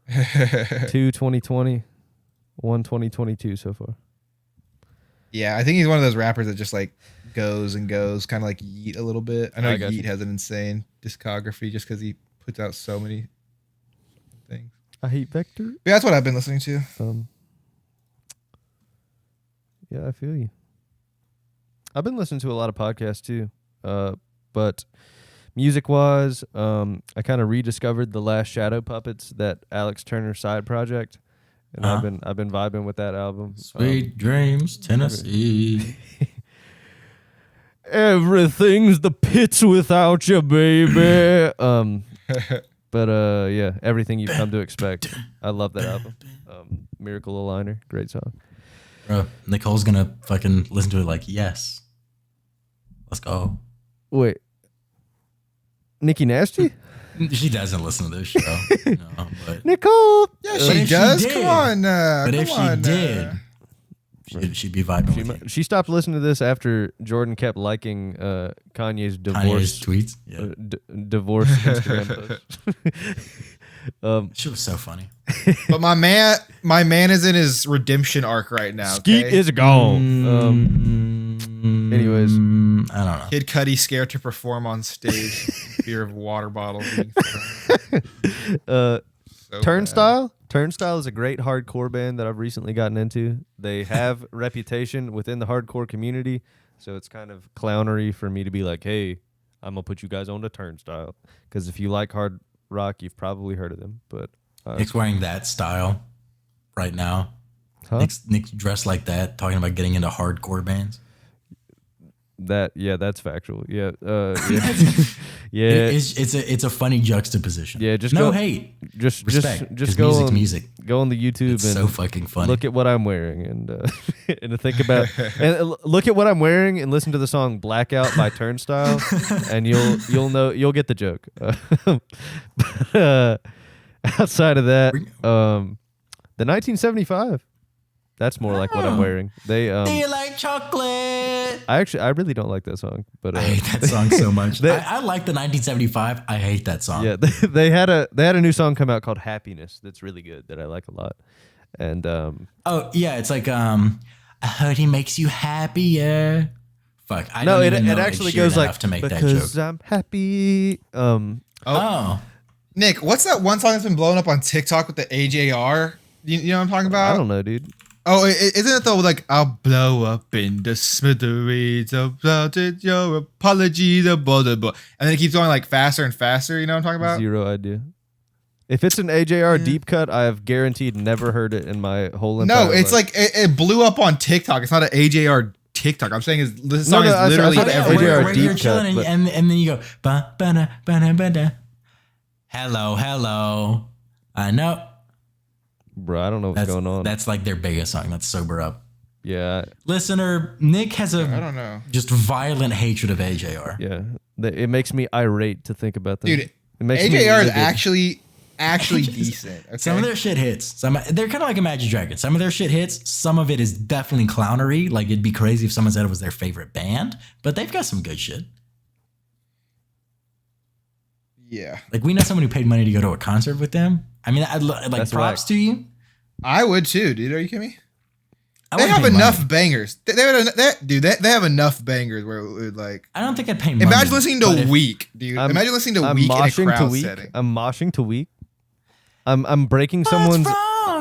2 2020, 1 2022 so far. Yeah, I think he's one of those rappers that just like goes and goes, kind of like Yeet a little bit. I know I got Yeet you. has an insane discography just because he puts out so many things. I hate Vector. But that's what I've been listening to. Yeah, I feel you. I've been listening to a lot of podcasts too, but music-wise, I kind of rediscovered the Last Shadow Puppets, that Alex Turner side project, and Uh-huh. I've been vibing with that album. Sweet Dreams, Tennessee. Everything's the pits without you, baby. But yeah, everything you've come to expect. I love that album. Miracle Aligner, great song. Bro, Nicole's gonna fucking listen to it like, yes. Let's go. Wait, Nikki Nasty? She doesn't listen to this show. No, but Nicole. Yeah, But she if she does. did- Come on. but come if she on, did, she'd be vibing She, with you. she stopped listening to this after Jordan kept liking Kanye's Kanye's divorce tweets. Yeah. divorce Instagram post. She was so funny. But my man is in his redemption arc right now. Skeet Okay? is gone. Anyways. I don't know. Kid Cudi scared to perform on stage. Fear of water bottles being thrown. So Turnstile. Turnstile is a great hardcore band that I've recently gotten into. They have reputation within the hardcore community, so it's kind of clownery for me to be like, "Hey, I'm gonna put you guys on to Turnstile," because if you like hard rock, you've probably heard of them. But Nick's wearing that style right now. huh? Nick's dressed like that, talking about getting into hardcore bands. That's factual. Yeah, yeah. It's a funny juxtaposition. Yeah, just no go- hate. Just Respect. just 'cause go music's on, music. go on the YouTube It's and so fucking funny. look at what I'm wearing and and think about look at what I'm wearing and listen to the song Blackout by Turnstile and you'll get the joke. Outside of that, the 1975. That's more like what I'm wearing. They Do you like chocolate? I really don't like that song, but I hate that song so much. They- I like the 1975. I hate that song. yeah, they had a new song come out called Happiness that's really good that I like a lot. And Oh yeah, it's like I heard he makes you happier. Fuck. I no, don't it even know actually Ed Sheeran goes like enough to make that because joke. I'm happy. Oh, Nick, what's that one song that's been blowing up on TikTok with the AJR? You know what I'm talking about? I don't know, dude. Oh, isn't it though? Like, I'll blow up in the smithereens about it, your apologies, blah, blah, blah. And then it keeps going like faster and faster. You know what I'm talking about? Zero idea. If it's an AJR deep cut, I have guaranteed never heard it in my whole entire No, it's life. like it blew up on TikTok. It's not an AJR TikTok. I'm saying this song is I literally said everywhere. AJR where you're deep chilling cut, and then you go ba ba da ba da ba da. Hello. I know. Bro, I don't know what's going on. That's like their biggest song. That's Sober Up. Yeah, Listener, Nick has I don't know. just violent hatred of AJR. yeah. It makes me irate to think about them. Dude, it makes me AJR is livid. actually decent. Okay? Some of their shit hits. They're kind of like Imagine Dragons. Some of their shit hits. Some of it is definitely clownery. Like it'd be crazy if someone said it was their favorite band, but they've got some good shit. Yeah. Like we know someone who paid money to go to a concert with them. I mean, That's props whack. to you. I would too, dude. Are you kidding me? I They wouldn't have pay enough money. bangers. They have enough bangers where it would like. I don't think I'd pay money. Imagine listening but to if- Weak, dude. Imagine listening to I'm Weak in a moshing crowd to Weak. setting. I'm moshing to Weak. I'm breaking What's someone's. wrong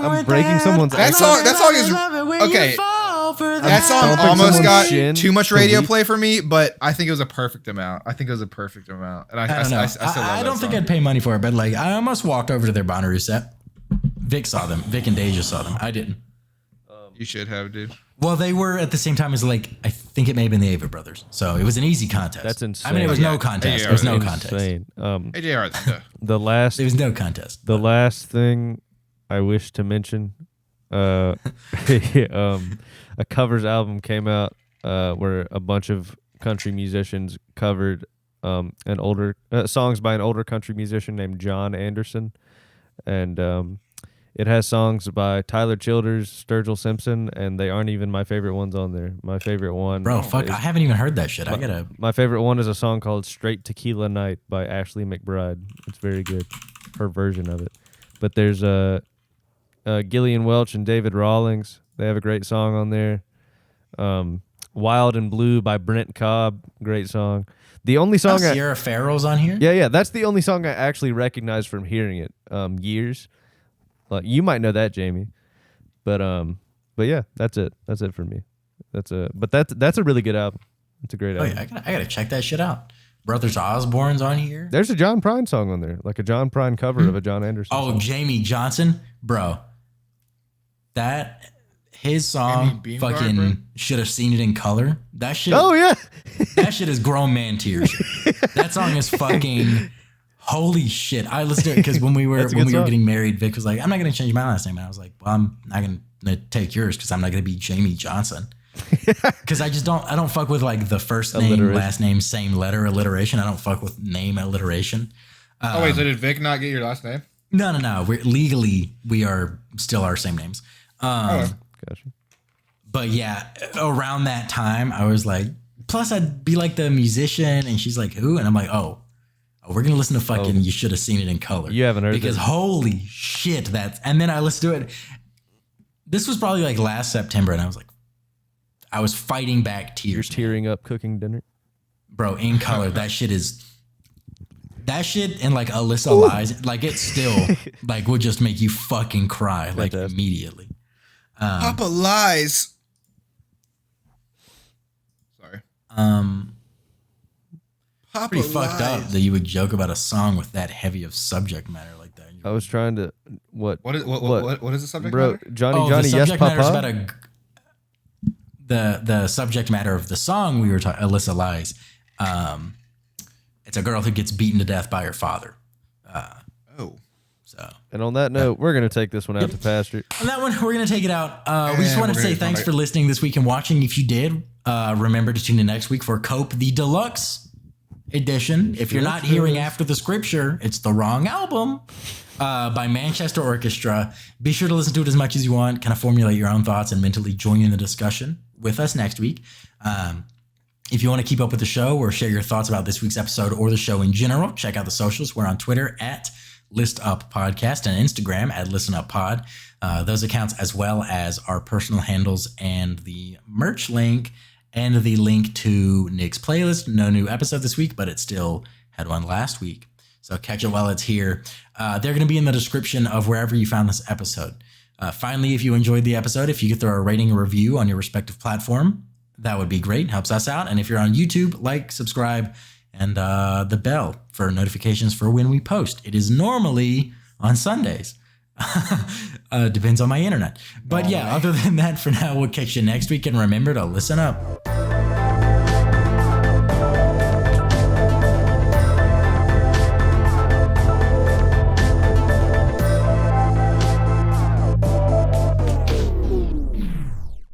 I'm with breaking that? someone's. That ankle. song is okay. That song stomping almost someone's got shin too much to radio Weak. play for me, but I think it was a perfect amount. And I don't know. I still love I that don't think song. I'd pay money for it, but like I almost walked over to their Bonnaroo set. Vic saw them. Vic and Deja saw them. I didn't. You should have, dude. Well, they were at the same time as like I think it may have been the Ava Brothers, so it was an easy contest. That's insane. I mean, it was Yeah. no contest. Yeah, There was no it's contest. Insane. AJR. The last. There was no contest. The last thing I wish to mention, a covers album came out where a bunch of country musicians covered an older songs by an older country musician named John Anderson, and it has songs by Tyler Childers, Sturgill Simpson, and they aren't even my favorite ones on there. My favorite one, Bro, fuck! is- I haven't even heard that shit. I gotta. my favorite one is a song called "Straight Tequila Night" by Ashley McBride. It's very good, her version of it. But there's Gillian Welch and David Rawlings. They have a great song on there. "Wild and Blue" by Brent Cobb, great song. The only song, Sierra Farrell's on here. yeah, that's the only song I actually recognize from hearing it. Years, like you might know that, Jamie, but yeah, that's it. That's it for me. That's a really good album. It's a great Oh album. yeah, I gotta check that shit out. Brothers Osborne's on here. There's a John Prine song on there, like a John Prine cover of a John Anderson. Oh, song. Jamie Johnson, bro. That his song Bean Guard, bro? fucking should have seen it in color. That shit. Oh yeah, That shit is grown man tears. That song is fucking holy shit. I listened to it because when we were That's a good song. getting married, Vic was like, "I'm not gonna change my last name," and I was like, "Well, I'm not gonna take yours because I'm not gonna be Jamie Johnson." Because I don't fuck with like the first name, Alliteration. last name, same letter alliteration. I don't fuck with name alliteration. Oh wait, so did Vic not get your last name? No. We are still our same names. gotcha. But yeah, around that time, I was like, plus I'd be like the musician, and she's like, who? And I'm like, oh, we're gonna listen to fucking You Should Have Seen It in Color. You haven't heard because this? holy shit, and then I listened to it. This was probably like last September, and I was like, I was fighting back You're tears, tearing up cooking dinner. bro. In Color, that shit and like Alyssa Lies, like it still like would just make you fucking cry like Fantastic. immediately. Papa Lies. Sorry. Papa Pretty fucked up that you would joke about a song with that heavy of subject matter like that. I was trying to what What is the subject bro matter? Johnny the yes subject matter is papa. about the subject matter of the song we were talking. Alyssa Lies. It's a girl who gets beaten to death by her father. Oh. So And on that note, we're gonna take this one out to pasture. on that one, we're gonna take it out. We just And wanted to we're say gonna thanks come for back. listening this week and watching. If you did, remember to tune in next week for Cope the Deluxe edition. If you're not hearing After the Scripture, it's the wrong album by Manchester Orchestra. Be sure to listen to it as much as you want. Kind of formulate your own thoughts and mentally join in the discussion with us next week. If you want to keep up with the show or share your thoughts about this week's episode or the show in general, check out the socials. We're on Twitter at List Up Podcast and Instagram at Listen Up Pod. Those accounts, as well as our personal handles and the merch link and the link to Nick's playlist. No new episode this week, but it still had one last week. So catch it while it's here. They're going to be in the description of wherever you found this episode. Finally, if you enjoyed the episode, if you could throw a rating or review on your respective platform, that would be great. Helps us out. And if you're on YouTube, like, subscribe, and the bell for notifications for when we post. It is normally on Sundays. Depends on my internet. But yeah, other than that, for now, we'll catch you next week. And remember to listen up.